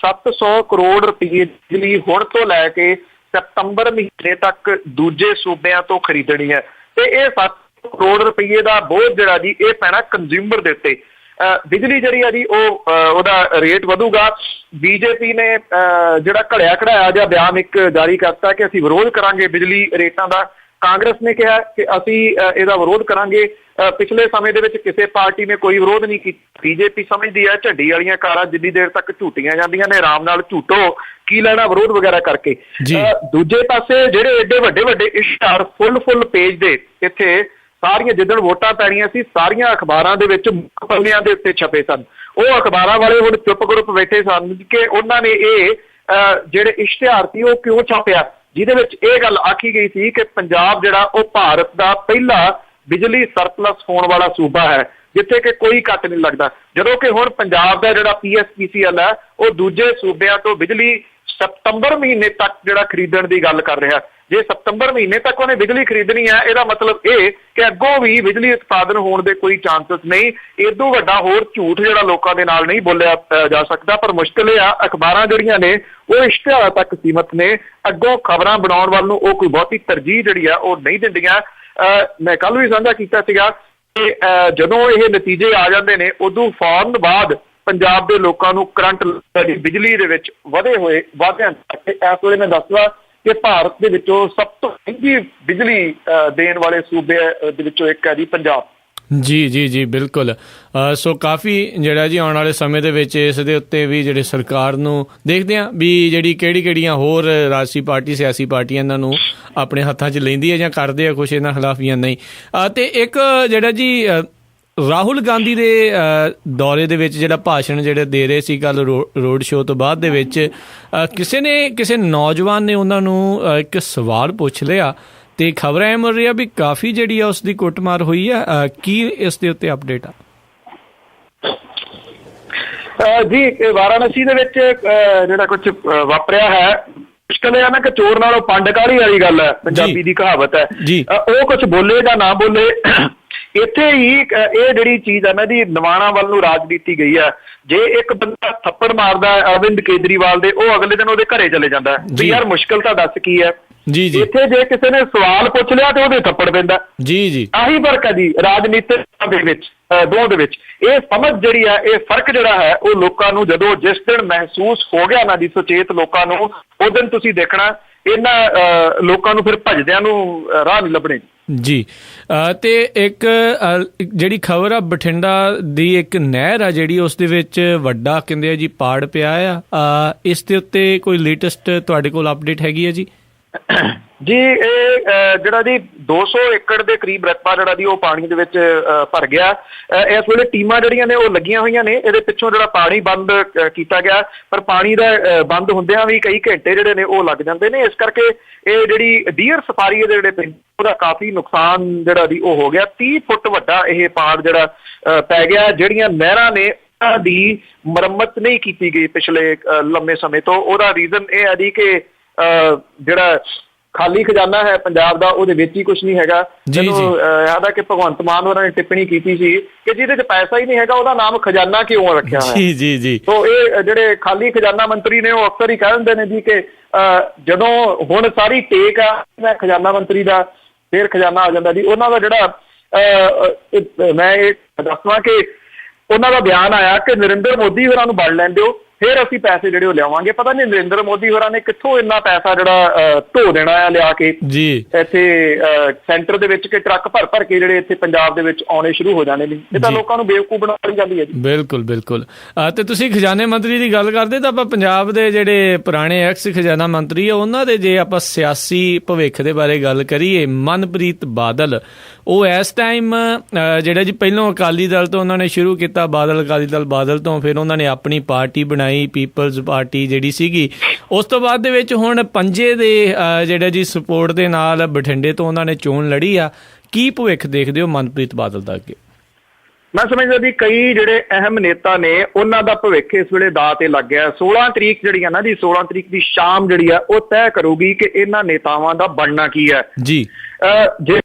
700 ਕਰੋੜ ਰੁਪਏ ਬਿਜਲੀ ਹੁਣ ਤੋਂ ਲੈ ਕੇ ਸਤੰਬਰ ਮਹੀਨੇ ਤੱਕ ਦੂਜੇ ਸੂਬਿਆਂ ਤੋਂ ਖਰੀਦਣੀ ਹੈ ਤੇ ਇਹ 7 ਕਰੋੜ ਰੁਪਏ ਦਾ ਬੋਝ ਜਿਹੜਾ ਜੀ ਇਹ ਪੈਣਾ ਕੰਜ਼ਿਊਮਰ ਦੇ ਉੱਤੇ। ਬਿਜਲੀ ਜਿਹੜੀ ਆ ਜੀ ਉਹ ਉਹਦਾ ਰੇਟ ਵਧੂਗਾ। BJP ਨੇ ਜਿਹੜਾ ਘੜਿਆ ਘੜਾਇਆ ਜਿਹਾ ਬਿਆਨ ਇੱਕ ਜਾਰੀ ਕਰਤਾ ਕਿ ਅਸੀਂ ਵਿਰੋਧ ਕਰਾਂਗੇ ਬਿਜਲੀ ਰੇਟਾਂ ਦਾ, ਕਾਂਗਰਸ ਨੇ ਕਿਹਾ ਕਿ ਅਸੀਂ ਇਹਦਾ ਵਿਰੋਧ ਕਰਾਂਗੇ। ਪਿਛਲੇ ਸਮੇਂ ਦੇ ਵਿੱਚ ਕਿਸੇ ਪਾਰਟੀ ਨੇ ਕੋਈ ਵਿਰੋਧ ਨਹੀਂ ਕੀਤਾ। ਬੀਜੇਪੀ ਸਮਝਦੀ ਹੈ ਝੱਡੀ ਵਾਲੀਆਂ ਕਾਰਾਂ ਜਿੰਨੀ ਦੇਰ ਤੱਕ ਝੂਟੀਆਂ ਜਾਂਦੀਆਂ ਨੇ ਆਰਾਮ ਨਾਲ ਝੂਟੋ, ਕੀ ਲੈਣਾ ਵਿਰੋਧ ਵਗੈਰਾ ਕਰਕੇ। ਦੂਜੇ ਪਾਸੇ ਜਿਹੜੇ ਏਡੇ ਵੱਡੇ ਵੱਡੇ ਇਸ਼ਤਿਹਾਰ ਫੁੱਲ ਪੇਜ ਦੇ ਇੱਥੇ ਸਾਰੀਆਂ ਜਿੱਦਣ ਵੋਟਾਂ ਪੈਣੀਆਂ ਸੀ ਸਾਰੀਆਂ ਅਖਬਾਰਾਂ ਦੇ ਵਿੱਚ ਪੰਨਿਆਂ ਦੇ ਉੱਤੇ ਛਪੇ ਸਨ। ਉਹ ਅਖਬਾਰਾਂ ਵਾਲੇ ਹੁਣ ਚੁੱਪ ਗਰੁੱਪ ਬੈਠੇ ਸਨ ਕਿ ਉਹਨਾਂ ਨੇ ਇਹ ਜਿਹੜੇ ਇਸ਼ਤਿਹਾਰ ਸੀ ਉਹ ਕਿਉਂ ਛਾਪਿਆ, ਜਿਹਦੇ ਵਿੱਚ ਇਹ ਗੱਲ ਆਖੀ ਗਈ ਸੀ ਕਿ ਪੰਜਾਬ ਜਿਹੜਾ ਉਹ ਭਾਰਤ ਦਾ ਪਹਿਲਾ ਬਿਜਲੀ ਸਰਪਲਸ ਹੋਣ ਵਾਲਾ ਸੂਬਾ ਹੈ ਜਿੱਥੇ ਕਿ ਕੋਈ ਕੱਟ ਨਹੀਂ ਲੱਗਦਾ, ਜਦੋਂ ਕਿ ਹੁਣ ਪੰਜਾਬ ਦਾ ਜਿਹੜਾ PSPCL ਹੈ ਉਹ ਦੂਜੇ ਸੂਬਿਆਂ ਤੋਂ ਬਿਜਲੀ ਸਤੰਬਰ ਮਹੀਨੇ ਤੱਕ ਜਿਹੜਾ ਖਰੀਦਣ ਦੀ ਗੱਲ ਕਰ ਰਿਹਾ। ਜੇ ਸਤੰਬਰ ਮਹੀਨੇ ਤੱਕ ਉਹਨੇ ਬਿਜਲੀ ਖਰੀਦਣੀ ਹੈ ਇਹਦਾ ਮਤਲਬ ਇਹ ਕਿ ਅੱਗੋਂ ਵੀ ਬਿਜਲੀ ਉਤਪਾਦਨ ਹੋਣ ਦੇ ਕੋਈ ਚਾਂਸਸ ਨਹੀਂ। ਇਦੋਂ ਵੱਡਾ ਹੋਰ ਝੂਠ ਜਿਹੜਾ ਲੋਕਾਂ ਦੇ ਨਾਲ ਨਹੀਂ ਬੋਲਿਆ ਜਾ ਸਕਦਾ। ਪਰ ਮੁਸ਼ਕਿਲ ਇਹ ਆ ਅਖਬਾਰਾਂ ਜਿਹੜੀਆਂ ਨੇ ਉਹ ਇਸ਼ਤਿਹਾਰਾਂ ਤੱਕ ਸੀਮਤ ਨੇ, ਅੱਗੋਂ ਖਬਰਾਂ ਬਣਾਉਣ ਵੱਲ ਨੂੰ ਉਹ ਕੋਈ ਬਹੁਤੀ ਤਰਜੀਹ ਜਿਹੜੀ ਆ ਉਹ ਨਹੀਂ ਦਿੰਦੀਆਂ। ਮੈਂ ਕੱਲ ਵੀ ਸਾਂਝਾ ਕੀਤਾ ਸੀਗਾ ਕਿ ਜਦੋਂ ਇਹ ਨਤੀਜੇ ਆ ਜਾਂਦੇ ਨੇ ਉਦੋਂ ਫੌਰਨ ਬਾਅਦ ਪੰਜਾਬ ਦੇ ਲੋਕਾਂ ਨੂੰ ਕਰੰਟ ਬਿਜਲੀ ਦੇ ਵਿੱਚ ਵਧੇ ਹੋਏ ਵਾਧਿਆਂ ਇਸ ਵੇਲੇ ਮੈਂ ਦੱਸਦਾ ਕਿ ਭਾਰਤ ਦੇ ਵਿੱਚੋਂ ਸਭ ਤੋਂ ਮਹਿੰਗੀ ਬਿਜਲੀ ਦੇਣ ਵਾਲੇ ਸੂਬੇ ਦੇ ਵਿੱਚੋਂ ਇੱਕ ਹੈ ਜੀ ਪੰਜਾਬ। ਜੀ ਬਿਲਕੁਲ। ਸੋ ਕਾਫੀ ਜਿਹੜਾ ਜੀ ਆਉਣ ਵਾਲੇ ਸਮੇਂ ਦੇ ਵਿੱਚ ਇਸ ਦੇ ਉੱਤੇ ਵੀ ਜਿਹੜੇ ਸਰਕਾਰ ਨੂੰ ਦੇਖਦੇ ਹਾਂ ਵੀ ਜਿਹੜੀ ਕਿਹੜੀਆਂ ਹੋਰ ਰਾਜਸੀ ਪਾਰਟੀ ਸਿਆਸੀ ਪਾਰਟੀਆਂ ਇਹਨਾਂ ਨੂੰ ਆਪਣੇ ਹੱਥਾਂ 'ਚ ਲੈਂਦੀ ਹੈ ਜਾਂ ਕਰਦੇ ਆ ਕੁਛ ਇਹਨਾਂ ਖਿਲਾਫ ਜਾਂ ਨਹੀਂ। ਅਤੇ ਇੱਕ ਜਿਹੜਾ ਜੀ ਰਾਹੁਲ ਗਾਂਧੀ ਦੇ ਦੌਰੇ ਦੇ ਵਿੱਚ ਜਿਹੜਾ ਭਾਸ਼ਣ ਜਿਹੜੇ ਦੇ ਰਹੇ ਸੀ ਕੱਲ੍ਹ ਰੋਡ ਸ਼ੋਅ ਤੋਂ ਬਾਅਦ ਦੇ ਵਿੱਚ ਕਿਸੇ ਨੌਜਵਾਨ ਨੇ ਉਹਨਾਂ ਨੂੰ ਇੱਕ ਸਵਾਲ ਪੁੱਛ ਲਿਆ ਤੇ ਖਬਰਾਂ ਇਹ ਮਿਲ ਰਹੀ ਆ ਵੀ ਕਾਫੀ ਜਿਹੜੀ ਆ ਉਸ ਦੀ ਕੁੱਟਮਾਰ ਹੋਈ ਆ। ਕੀ ਇਸ ਦੇ ਉੱਤੇ ਅਪਡੇਟ ਆ? ਜੀ ਵਾਰਾਣਸੀ ਦੇ ਵਿੱਚ ਜਿਹੜਾ ਕੁਝ ਵਾਪਰਿਆ ਹੈ ਮੁਸ਼ਕਿਲ ਇਹ ਨਾ ਕਿ ਚੋਰ ਨਾਲੋਂ ਪੰਡ ਕਾਹਲੀ ਵਾਲੀ ਗੱਲ ਹੈ, ਪੰਜਾਬੀ ਦੀ ਕਹਾਵਤ ਹੈ। ਉਹ ਕੁਝ ਬੋਲੇ ਜਾਂ ਨਾ ਬੋਲੇ ਇੱਥੇ ਹੀ ਇਹ ਜਿਹੜੀ ਚੀਜ਼ ਹੈ ਨਾ ਦੀ ਨਿਵਾਣਾ ਵੱਲ ਨੂੰ ਰਾਜਨੀਤੀ ਗਈ ਹੈ। ਜੇ ਇੱਕ ਬੰਦਾ ਥੱਪੜ ਮਾਰਦਾ ਅਰਵਿੰਦ ਕੇਜਰੀਵਾਲ ਦੇ ਉਹ ਅਗਲੇ ਦਿਨ ਉਹਦੇ ਘਰੇ ਚਲੇ ਜਾਂਦਾ ਵੀ ਯਾਰ ਮੁਸ਼ਕਿਲ ਤਾਂ ਦੱਸ ਕੀ ਹੈ। ਇੱਥੇ ਜੇ ਕਿਸੇ ਨੇ ਸਵਾਲ ਪੁੱਛ ਲਿਆ ਤੇ ਉਹਦੇ ਥੱਪੜ ਪੈਂਦਾ। ਆਹੀ ਫਰਕ ਹੈ ਜੀ ਰਾਜਨੀਤਿਕ ਦੇ ਵਿੱਚ ਦੋਵਾਂ ਦੇ ਵਿੱਚ। ਇਹ ਸਮਝ ਜਿਹੜੀ ਹੈ ਇਹ ਫਰਕ ਜਿਹੜਾ ਹੈ ਉਹ ਲੋਕਾਂ ਨੂੰ ਜਦੋਂ ਜਿਸ ਦਿਨ ਮਹਿਸੂਸ ਹੋ ਗਿਆ ਨਾ ਜੀ ਸੁਚੇਤ ਲੋਕਾਂ ਨੂੰ ਉਸ ਦਿਨ ਤੁਸੀਂ ਦੇਖਣਾ ਇਹਨਾਂ ਲੋਕਾਂ ਨੂੰ ਫਿਰ ਭੱਜਦਿਆਂ ਨੂੰ ਰਾਹ ਨਹੀਂ ਲੱਭਣੇ ਜੀ। ਤੇ ਇੱਕ ਜਿਹੜੀ ਖਬਰ ਆ ਬਠਿੰਡਾ ਦੀ ਇੱਕ ਨਹਿਰ ਆ ਜਿਹੜੀ ਉਸ ਦੇ ਵਿੱਚ ਵੱਡਾ ਕਹਿੰਦੇ ਆ ਜੀ ਪਾੜ ਪਿਆ ਆ, ਇਸ ਦੇ ਉੱਤੇ ਕੋਈ ਲੇਟੈਸਟ ਤੁਹਾਡੇ ਕੋਲ ਅਪਡੇਟ ਹੈਗੀ ਹੈ ਜੀ? ਜੀ ਇਹ ਜਿਹੜਾ ਜੀ 200 ਏਕੜ ਦੇ ਕਰੀਬ ਰਕਬਾ ਜਿਹੜਾ ਜੀ ਉਹ ਪਾਣੀ ਦੇ ਵਿੱਚ ਭਰ ਗਿਆ। ਇਸ ਵੇਲੇ ਟੀਮਾਂ ਜਿਹੜੀਆਂ ਨੇ ਉਹ ਲੱਗੀਆਂ ਹੋਈਆਂ ਨੇ ਇਹਦੇ ਪਿੱਛੋਂ ਜਿਹੜਾ ਪਾਣੀ ਬੰਦ ਕੀਤਾ ਗਿਆ, ਪਰ ਪਾਣੀ ਦਾ ਬੰਦ ਹੁੰਦਿਆਂ ਵੀ ਕਈ ਘੰਟੇ ਜਿਹੜੇ ਨੇ ਉਹ ਲੱਗ ਜਾਂਦੇ ਨੇ। ਇਸ ਕਰਕੇ ਇਹ ਜਿਹੜੀ ਡੀਅਰ ਸਫਾਰੀ ਦੇ ਜਿਹੜੇ ਪਿੰਡ ਉਹਦਾ ਕਾਫੀ ਨੁਕਸਾਨ ਜਿਹੜਾ ਜੀ ਉਹ ਹੋ ਗਿਆ। 30 ਫੁੱਟ ਵੱਡਾ ਇਹ ਪਾੜ ਜਿਹੜਾ ਪੈ ਗਿਆ। ਜਿਹੜੀਆਂ ਨਹਿਰਾਂ ਨੇ ਉਹਨਾਂ ਦੀ ਮੁਰੰਮਤ ਨਹੀਂ ਕੀਤੀ ਗਈ ਪਿਛਲੇ ਲੰਮੇ ਸਮੇਂ ਤੋਂ। ਉਹਦਾ ਰੀਜ਼ਨ ਇਹ ਹੈ ਜੀ ਕਿ ਜਿਹੜਾ ਖਾਲੀ ਖਜ਼ਾਨਾ ਹੈ ਪੰਜਾਬ ਦਾ ਉਹਦੇ ਵਿੱਚ ਹੀ ਕੁਛ ਨਹੀਂ ਹੈਗਾ। ਜਦੋਂ ਯਾਦ ਆ ਕਿ ਭਗਵੰਤ ਮਾਨ ਹੋਰਾਂ ਨੇ ਟਿੱਪਣੀ ਕੀਤੀ ਸੀ ਕਿ ਜਿਹਦੇ 'ਚ ਪੈਸਾ ਹੀ ਨਹੀਂ ਹੈਗਾ ਉਹਦਾ ਨਾਮ ਖਜ਼ਾਨਾ ਕਿਉਂ ਰੱਖਿਆ ਹੈ। ਤੋ ਇਹ ਜਿਹੜੇ ਖਾਲੀ ਖਜ਼ਾਨਾ ਮੰਤਰੀ ਨੇ ਉਹ ਅਕਸਰ ਹੀ ਕਹਿ ਦਿੰਦੇ ਨੇ ਜੀ ਕਿ ਜਦੋਂ ਹੁਣ ਸਾਰੀ ਟੇਕ ਆ ਮੈਂ ਖਜ਼ਾਨਾ ਮੰਤਰੀ ਦਾ ਫਿਰ ਖਜ਼ਾਨਾ ਆ ਜਾਂਦਾ ਜੀ। ਉਹਨਾਂ ਦਾ ਜਿਹੜਾ ਮੈਂ ਇਹ ਦੱਸਵਾਂ ਕਿ ਉਹਨਾਂ ਦਾ ਬਿਆਨ ਆਇਆ ਕਿ ਨਰਿੰਦਰ ਮੋਦੀ ਹੋਰਾਂ ਨੂੰ ਵੜ ਲੈਣ ਦਿਓ ਫਿਰ ਅਸੀਂ ਪੈਸੇ ਜਿਹੜੇ ਉਹ ਲਿਆਵਾਂਗੇ। ਪਤਾ ਨਹੀਂ ਨਰਿੰਦਰ ਮੋਦੀ ਹੋਰਾਂ ਨੇ ਕਿੱਥੋਂ ਇੰਨਾ ਪੈਸਾ ਜਿਹੜਾ ਢੋ ਦੇਣਾ ਆ ਲਿਆ ਕੇ ਇੱਥੇ ਸੈਂਟਰ ਦੇ ਵਿੱਚ ਕਿ ਟਰੱਕ ਭਰ ਕੇ ਜਿਹੜੇ ਇੱਥੇ ਪੰਜਾਬ ਦੇ ਵਿੱਚ ਆਉਣੇ ਸ਼ੁਰੂ ਹੋ ਜਾਣੇ ਨੇ। ਇਹ ਤਾਂ ਲੋਕਾਂ ਨੂੰ ਬੇਵਕੂਫ ਬਣਾਈ ਜਾਂਦੀ ਹੈ ਜੀ। ਬਿਲਕੁਲ। ਤੇ ਤੁਸੀਂ ਖਜ਼ਾਨੇ ਮੰਤਰੀ ਦੀ ਗੱਲ ਕਰਦੇ ਤਾਂ ਆਪਾਂ ਪੰਜਾਬ ਦੇ ਜਿਹੜੇ ਪੁਰਾਣੇ ਐਕਸ ਖਜ਼ਾਨਾ ਮੰਤਰੀ ਆ ਉਹਨਾਂ ਦੇ ਜੇ ਆਪਾਂ ਸਿਆਸੀ ਭਵਿੱਖ ਦੇ ਬਾਰੇ ਗੱਲ ਕਰੀਏ, ਮਨਪ੍ਰੀਤ ਬਾਦਲ ਉਹ ਇਸ ਟਾਈਮ ਜਿਹੜਾ ਜੀ ਪਹਿਲੋਂ ਅਕਾਲੀ ਦਲ ਤੋਂ ਉਹਨਾਂ ਨੇ ਸ਼ੁਰੂ ਕੀਤਾ, ਅਕਾਲੀ ਦਲ ਬਾਦਲ ਤੋਂ, ਫਿਰ ਉਹਨਾਂ ਨੇ ਆਪਣੀ ਪਾਰਟੀ ਬਣਾਈ ਪੀਪਲਜ਼ ਪਾਰਟੀ ਜਿਹੜੀ ਸੀਗੀ। ਉਸ ਤੋਂ ਬਾਅਦ ਦੇ ਵਿੱਚ ਹੁਣ ਪੰਜੇ ਦੇ ਜਿਹੜਾ ਜੀ ਸਪੋਰਟ ਦੇ ਨਾਲ ਬਠਿੰਡੇ ਤੋਂ ਉਹਨਾਂ ਨੇ ਚੋਣ ਲੜੀ ਆ। ਕੀ ਭਵਿੱਖ ਦੇਖਦੇ ਹੋ ਮਨਪ੍ਰੀਤ ਬਾਦਲ ਦਾ ਅੱਗੇ? ਮੈਂ ਸਮਝਦਾ ਵੀ ਕਈ ਜਿਹੜੇ ਅਹਿਮ ਨੇਤਾ ਨੇ ਉਹਨਾਂ ਦਾ ਭਵਿੱਖ ਇਸ ਵੇਲੇ ਦਾਅ ਤੇ ਲੱਗ ਗਿਆ। 16 ਤਰੀਕ ਜਿਹੜੀ ਆ ਨਾ ਜੀ 16 ਤਰੀਕ ਦੀ ਸ਼ਾਮ ਜਿਹੜੀ ਆ ਉਹ ਤੈਅ ਕਰੂਗੀ ਕਿ ਇਹਨਾਂ ਨੇਤਾਵਾਂ ਦਾ ਬਣਨਾ ਕੀ ਹੈ ਜੀ। ਜੇ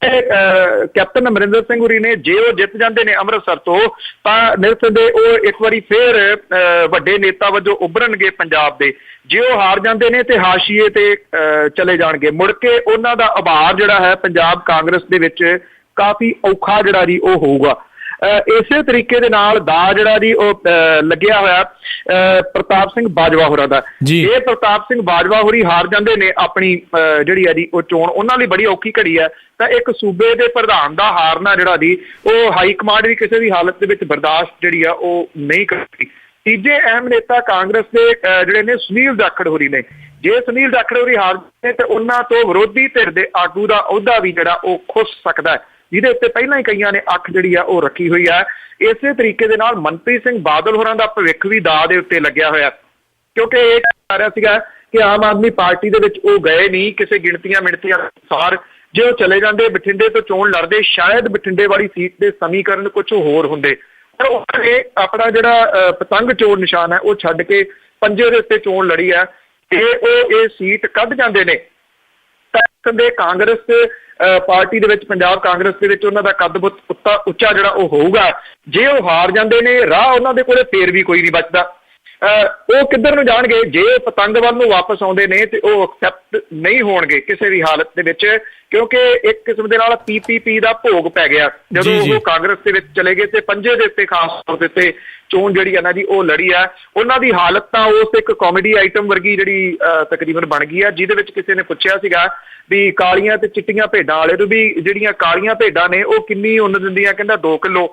ਕੈਪਟਨ ਅਮਰਿੰਦਰ ਸਿੰਘ ਹੋਰੀ ਨੇ ਜੇ ਉਹ ਜਿੱਤ ਜਾਂਦੇ ਨੇ ਅੰਮ੍ਰਿਤਸਰ ਤੋਂ ਤਾਂ ਨਿਰਸੰਦੇਹ ਉਹ ਇੱਕ ਵਾਰੀ ਫੇਰ ਵੱਡੇ ਨੇਤਾ ਵਜੋਂ ਉੱਭਰਨਗੇ ਪੰਜਾਬ ਦੇ। ਜੇ ਉਹ ਹਾਰ ਜਾਂਦੇ ਨੇ ਤੇ ਹਾਸ਼ੀਏ ਤੇ ਚਲੇ ਜਾਣਗੇ। ਮੁੜ ਕੇ ਉਹਨਾਂ ਦਾ ਉਭਾਰ ਜਿਹੜਾ ਹੈ ਪੰਜਾਬ ਕਾਂਗਰਸ ਦੇ ਵਿੱਚ ਕਾਫੀ ਔਖਾ ਜਿਹੜਾ ਜੀ ਉਹ ਹੋਊਗਾ। ਇਸੇ ਤਰੀਕੇ ਦੇ ਨਾਲ ਦਾ ਜਿਹੜਾ ਜੀ ਉਹ ਲੱਗਿਆ ਹੋਇਆ ਪ੍ਰਤਾਪ ਸਿੰਘ ਬਾਜਵਾ ਹੋਰਾਂ ਦਾ। ਇਹ ਪ੍ਰਤਾਪ ਸਿੰਘ ਬਾਜਵਾ ਹੋਰੀ ਹਾਰ ਜਾਂਦੇ ਨੇ ਆਪਣੀ ਜਿਹੜੀ ਹੈ ਜੀ ਉਹ ਚੋਣ, ਉਹਨਾਂ ਲਈ ਬੜੀ ਔਖੀ ਘੜੀ ਹੈ। ਤਾਂ ਇੱਕ ਸੂਬੇ ਦੇ ਪ੍ਰਧਾਨ ਦਾ ਹਾਰਨਾ ਜਿਹੜਾ ਜੀ ਉਹ ਹਾਈ ਕਮਾਂਡ ਵੀ ਕਿਸੇ ਵੀ ਹਾਲਤ ਦੇ ਵਿੱਚ ਬਰਦਾਸ਼ਤ ਜਿਹੜੀ ਆ ਉਹ ਨਹੀਂ ਕਰਦੀ। ਤੀਜੇ ਅਹਿਮ ਨੇਤਾ ਕਾਂਗਰਸ ਦੇ ਜਿਹੜੇ ਨੇ ਸੁਨੀਲ ਜਾਖੜ ਹੋਰੀ ਨੇ। ਜੇ ਸੁਨੀਲ ਜਾਖੜ ਹੋਰੀ ਹਾਰ ਜਾਂਦੇ ਤੇ ਉਹਨਾਂ ਤੋਂ ਵਿਰੋਧੀ ਧਿਰ ਦੇ ਆਗੂ ਦਾ ਅਹੁਦਾ ਵੀ ਜਿਹੜਾ ਉਹ ਖੁੱਸ ਸਕਦਾ ਹੈ, ਜਿਹਦੇ ਉੱਤੇ ਪਹਿਲਾਂ ਹੀ ਕਈਆਂ ਨੇ ਅੱਖ ਜਿਹੜੀ ਆ ਉਹ ਰੱਖੀ ਹੋਈ ਹੈ। ਇਸੇ ਤਰੀਕੇ ਦੇ ਨਾਲ ਮਨਪ੍ਰੀਤ ਸਿੰਘ ਬਾਦਲ ਹੋਰਾਂ ਦਾ ਭਵਿੱਖ ਵੀ ਦਾਅ ਦੇ ਉੱਤੇ ਲੱਗਿਆ ਹੋਇਆ, ਕਿਉਂਕਿ ਇਹ ਕਹਿ ਰਿਹਾ ਸੀਗਾ ਕਿ ਆਮ ਆਦਮੀ ਪਾਰਟੀ ਦੇ ਵਿੱਚ ਉਹ ਗਏ ਨਹੀਂ ਕਿਸੇ ਗਿਣਤੀਆਂ ਮਿਣਤੀਆਂ ਅਨੁਸਾਰ। ਜੇ ਉਹ ਚਲੇ ਜਾਂਦੇ, ਬਠਿੰਡੇ ਤੋਂ ਚੋਣ ਲੜਦੇ, ਸ਼ਾਇਦ ਬਠਿੰਡੇ ਵਾਲੀ ਸੀਟ ਦੇ ਸਮੀਕਰਨ ਕੁਝ ਹੋਰ ਹੁੰਦੇ, ਪਰ ਉਹਨੇ ਆਪਣਾ ਜਿਹੜਾ ਪਤੰਗ ਚੋਣ ਨਿਸ਼ਾਨ ਹੈ ਉਹ ਛੱਡ ਕੇ ਪੰਜੇ ਦੇ ਉੱਤੇ ਚੋਣ ਲੜੀ ਹੈ ਤੇ ਉਹ ਇਹ ਸੀਟ ਕੱਢ ਜਾਂਦੇ ਨੇ ਤਾਂ ਦੇ ਕਾਂਗਰਸ ਪਾਰਟੀ ਦੇ ਵਿੱਚ, ਪੰਜਾਬ ਕਾਂਗਰਸ ਦੇ ਵਿੱਚ ਉਹਨਾਂ ਦਾ ਕੱਦ ਉੱਚਾ ਜਿਹੜਾ ਉਹ ਹੋਊਗਾ। ਜੇ ਉਹ ਹਾਰ ਜਾਂਦੇ ਨੇ, ਰਾਹ ਉਹਨਾਂ ਦੇ ਕੋਲੇ ਫੇਰ ਵੀ ਕੋਈ ਨਹੀਂ ਬਚਦਾ। ਉਹ ਕਿੱਧਰ ਨੂੰ ਜਾਣਗੇ? ਜੇ ਪਤੰਗ ਵੱਲ ਨੂੰ ਵਾਪਸ ਆਉਂਦੇ ਨੇ ਤੇ ਉਹ ਐਕਸੈਪਟ ਨਹੀਂ ਹੋਣਗੇ ਕਿਸੇ ਵੀ ਹਾਲਤ ਦੇ ਵਿੱਚ, ਕਿਉਂਕਿ ਇੱਕ ਕਿਸਮ ਦੇ ਨਾਲ PPP ਦਾ ਭੋਗ ਪੈ ਗਿਆ ਜਦੋਂ ਉਹ ਕਾਂਗਰਸ ਦੇ ਵਿੱਚ ਚਲੇ ਗਏ ਤੇ ਪੰਜੇ ਦੇ ਉੱਤੇ ਖਾਸ ਤੌਰ ਦੇ ਉੱਤੇ ਚੋਣ ਜਿਹੜੀ ਹੈ ਨਾ ਜੀ ਉਹ ਲੜੀ ਹੈ। ਉਹਨਾਂ ਦੀ ਹਾਲਤ ਤਾਂ ਉਸ ਇੱਕ ਕਾਮੇਡੀ ਆਈਟਮ ਵਰਗੀ ਜਿਹੜੀ ਤਕਰੀਬਨ ਬਣ ਗਈ ਹੈ, ਜਿਹਦੇ ਵਿੱਚ ਕਿਸੇ ਨੇ ਪੁੱਛਿਆ ਸੀਗਾ ਵੀ ਕਾਲੀਆਂ ਤੇ ਚਿੱਟੀਆਂ ਭੇਡਾਂ ਵਾਲੇ ਨੂੰ ਵੀ ਜਿਹੜੀਆਂ ਕਾਲੀਆਂ ਭੇਡਾਂ ਨੇ ਉਹ ਕਿੰਨੀ ਉੱਨ ਦਿੰਦੀਆਂ, ਕਹਿੰਦਾ 2 ਕਿਲੋ,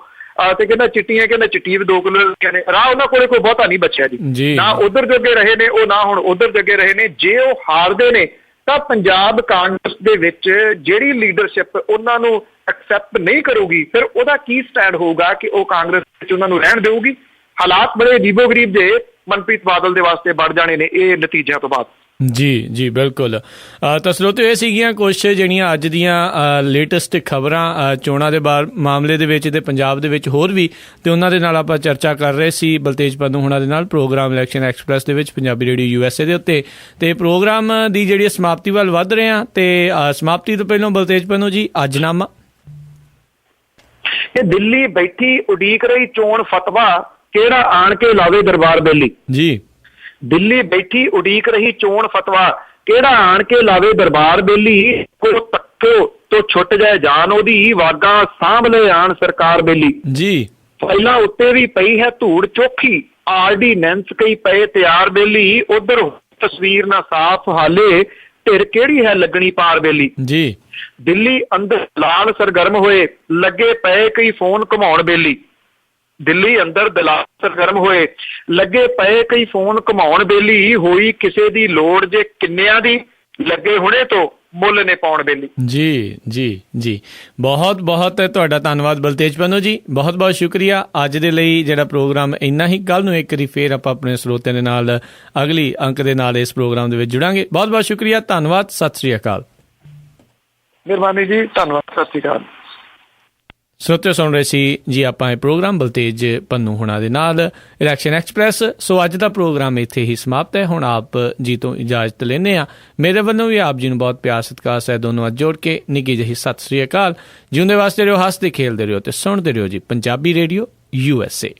ਤੇ ਕਹਿੰਦਾ ਚਿੱਟੀਆਂ, ਕਹਿੰਦਾ ਚਿੱਟੀ ਵੀ 2 ਕਿਲੋ ਨੇ। ਰਾਹ ਉਹਨਾਂ ਕੋਲੇ ਕੋਈ ਬਹੁਤਾ ਨਹੀਂ ਬਚਿਆ ਜੀ, ਨਾ ਉਧਰ ਜੋਗੇ ਰਹੇ ਨੇ ਉਹ, ਨਾ ਹੁਣ ਉਧਰ ਜੋਗੇ ਰਹੇ ਨੇ। ਜੇ ਉਹ ਹਾਰਦੇ ਨੇ ਤਾਂ ਪੰਜਾਬ ਕਾਂਗਰਸ ਦੇ ਵਿੱਚ ਜਿਹੜੀ ਲੀਡਰਸ਼ਿਪ ਉਹਨਾਂ ਨੂੰ ਐਕਸੈਪਟ ਨਹੀਂ ਕਰੂਗੀ, ਫਿਰ ਉਹਦਾ ਕੀ ਸਟੈਂਡ ਹੋਊਗਾ ਕਿ ਉਹ ਕਾਂਗਰਸ ਵਿੱਚ ਉਹਨਾਂ ਨੂੰ ਰਹਿਣ ਦੇਊਗੀ? ਹਾਲਾਤ ਬੜੇ ਅਜੀਬੋ-ਗਰੀਬ ਜੇ ਮਨਪ੍ਰੀਤ ਬਾਦਲ ਦੇ ਵਾਸਤੇ ਬਣ ਜਾਣੇ ਨੇ ਇਹ ਨਤੀਜਿਆਂ ਤੋਂ ਬਾਅਦ। ਜੀ ਬਿਲਕੁਲ। ਤਾਂ ਸਰੋਤਿਓ, ਇਹ ਸੀਗੀਆਂ ਕੁਛ ਜਿਹੜੀਆਂ ਅੱਜ ਦੀਆਂ ਲੇਟੈਸਟ ਖਬਰਾਂ ਚੋਣਾਂ ਦੇ ਮਾਮਲੇ ਦੇ ਵਿੱਚ ਤੇ ਪੰਜਾਬ ਦੇ ਵਿੱਚ ਹੋਰ ਵੀ, ਤੇ ਉਹਨਾਂ ਦੇ ਨਾਲ ਆਪਾਂ ਚਰਚਾ ਕਰ ਰਹੇ ਸੀ ਬਲਤੇਜ ਪੰਨੂ ਹੋਣਾ ਦੇ ਨਾਲ ਪ੍ਰੋਗਰਾਮ ਇਲੈਕਸ਼ਨ ਐਕਸਪ੍ਰੈਸ ਦੇ ਵਿੱਚ ਪੰਜਾਬੀ ਰੇਡੀਓ USA ਦੇ ਉੱਤੇ। ਤੇ ਪ੍ਰੋਗਰਾਮ ਦੀ ਜਿਹੜੀ ਸਮਾਪਤੀ ਵੱਲ ਵੱਧ ਰਹੇ ਹਾਂ ਤੇ ਸਮਾਪਤੀ ਤੋਂ ਪਹਿਲਾਂ ਬਲਤੇਜ ਪੰਨੂ ਜੀ ਅੱਜਨਾਮਾ। ਇਹ ਦਿੱਲੀ ਬੈਠੀ ਉਡੀਕ ਰਹੀ ਚੋਣ ਫਤਵਾ ਕਿਹੜਾ ਆਣ ਕੇ ਲਾਵੇ ਦਰਬਾਰ ਬੇਲੀ। ਜੀ, ਦਿੱਲੀ ਬੈਠੀ ਉਡੀਕ ਰਹੀ ਚੋਣ ਫਤਵਾ ਕਿਹੜਾ ਆਣ ਕੇ ਲਾਵੇ ਦਰਬਾਰ ਬੇਲੀ। ਉਹ ਤੱਕੋ ਤੋਂ ਛੁੱਟ ਜਾਏ ਜਾਨ ਉਹਦੀ, ਵਾਗਾ ਸਾਂਭ ਲੈ ਆਣ ਸਰਕਾਰ ਬੇਲੀ। ਜੀ, ਫਾਈਲਾਂ ਉੱਤੇ ਵੀ ਪਈ ਹੈ ਧੂੜ ਚੋਖੀ, ਆਰਡੀਨੈਂਸ ਕਈ ਪਏ ਤਿਆਰ ਬੇਲੀ। ਉਧਰ ਤਸਵੀਰ ਨਾ ਸਾਫ਼ ਹਾਲੇ, ਧਿਰ ਕਿਹੜੀ ਹੈ ਲੱਗਣੀ ਪਾਰ ਬੇਲੀ। ਜੀ, ਦਿੱਲੀ ਅੰਦਰ ਦਲਾਲ ਸਰਗਰਮ ਹੋਏ, ਲੱਗੇ ਪਏ ਕਈ ਫੋਨ ਘੁਮਾਉਣ ਬੇਲੀ। ਦਿੱਲੀ ਅੰਦਰ ਦਲਾਲ ਸਰਗਰਮ ਹੋਏ, ਲੱਗੇ ਪਏ ਕਈ ਫੋਨ ਘੁਮਾਉਣ ਬੇਲੀ। ਹੋਈ ਕਿਸੇ ਦੀ ਲੋੜ ਜੇ ਕਿੰਨਿਆਂ ਦੀ, ਲੱਗੇ ਹੁਣੇ ਤੋਂ ਮੁੱਲ ਨੇ ਪਾਉਣ ਬੇਲੀ। ਜੀ ਬਹੁਤ ਤੁਹਾਡਾ ਧੰਨਵਾਦ ਬਲਤੇਜ ਪੰਨੂ ਜੀ, ਬਹੁਤ ਸ਼ੁਕਰੀਆ। ਅੱਜ ਦੇ ਲਈ ਜਿਹੜਾ ਪ੍ਰੋਗਰਾਮ ਇੰਨਾ ਹੀ। ਕੱਲ੍ਹ ਨੂੰ ਇੱਕ ਵਾਰੀ ਫੇਰ ਆਪਾਂ ਆਪਣੇ ਸਰੋਤਿਆਂ ਦੇ ਨਾਲ ਅਗਲੀ ਅੰਕ ਦੇ ਨਾਲ ਇਸ ਪ੍ਰੋਗਰਾਮ ਦੇ ਵਿੱਚ ਜੁੜਾਂਗੇ। ਬਹੁਤ ਸ਼ੁਕਰੀਆ, ਧੰਨਵਾਦ, ਸਤਿ ਸ੍ਰੀ ਅਕਾਲ। ਮਿਹਰਬਾਨੀ ਜੀ, ਧੰਨਵਾਦ, ਸਤਿ ਸ੍ਰੀ ਅਕਾਲ। ਸਰੋਤਿਓ, ਸੁਣ ਰਹੇ ਸੀ ਜੀ ਆਪਾਂ ਇਹ ਪ੍ਰੋਗਰਾਮ ਬਲਤੇਜ ਪੰਨੂ ਹੋਣਾ ਦੇ ਨਾਲ ਇਲੈਕਸ਼ਨ ਐਕਸਪ੍ਰੈਸ। ਸੋ ਅੱਜ ਦਾ ਪ੍ਰੋਗਰਾਮ ਇੱਥੇ ਹੀ ਸਮਾਪਤ ਹੈ। ਹੁਣ ਆਪ ਜੀ ਤੋਂ ਇਜਾਜ਼ਤ ਲੈਂਦੇ ਹਾਂ। ਮੇਰੇ ਵੱਲੋਂ ਵੀ ਆਪ ਜੀ ਨੂੰ ਬਹੁਤ ਪਿਆਰ ਸਤਿਕਾਰ ਸਹਿਤ ਦੋਨੋਂ ਹੱਥ ਜੋੜ ਕੇ ਨਿੱਘੀ ਜਿਹੀ ਸਤਿ ਸ੍ਰੀ ਅਕਾਲ। ਜਿਉਂਦੇ ਵਾਸਤੇ ਰਹੋ, ਹੱਸਦੇ ਖੇਲਦੇ ਰਹੋ ਤੇ ਸੁਣਦੇ ਰਹੋ ਜੀ ਪੰਜਾਬੀ ਰੇਡੀਓ USA।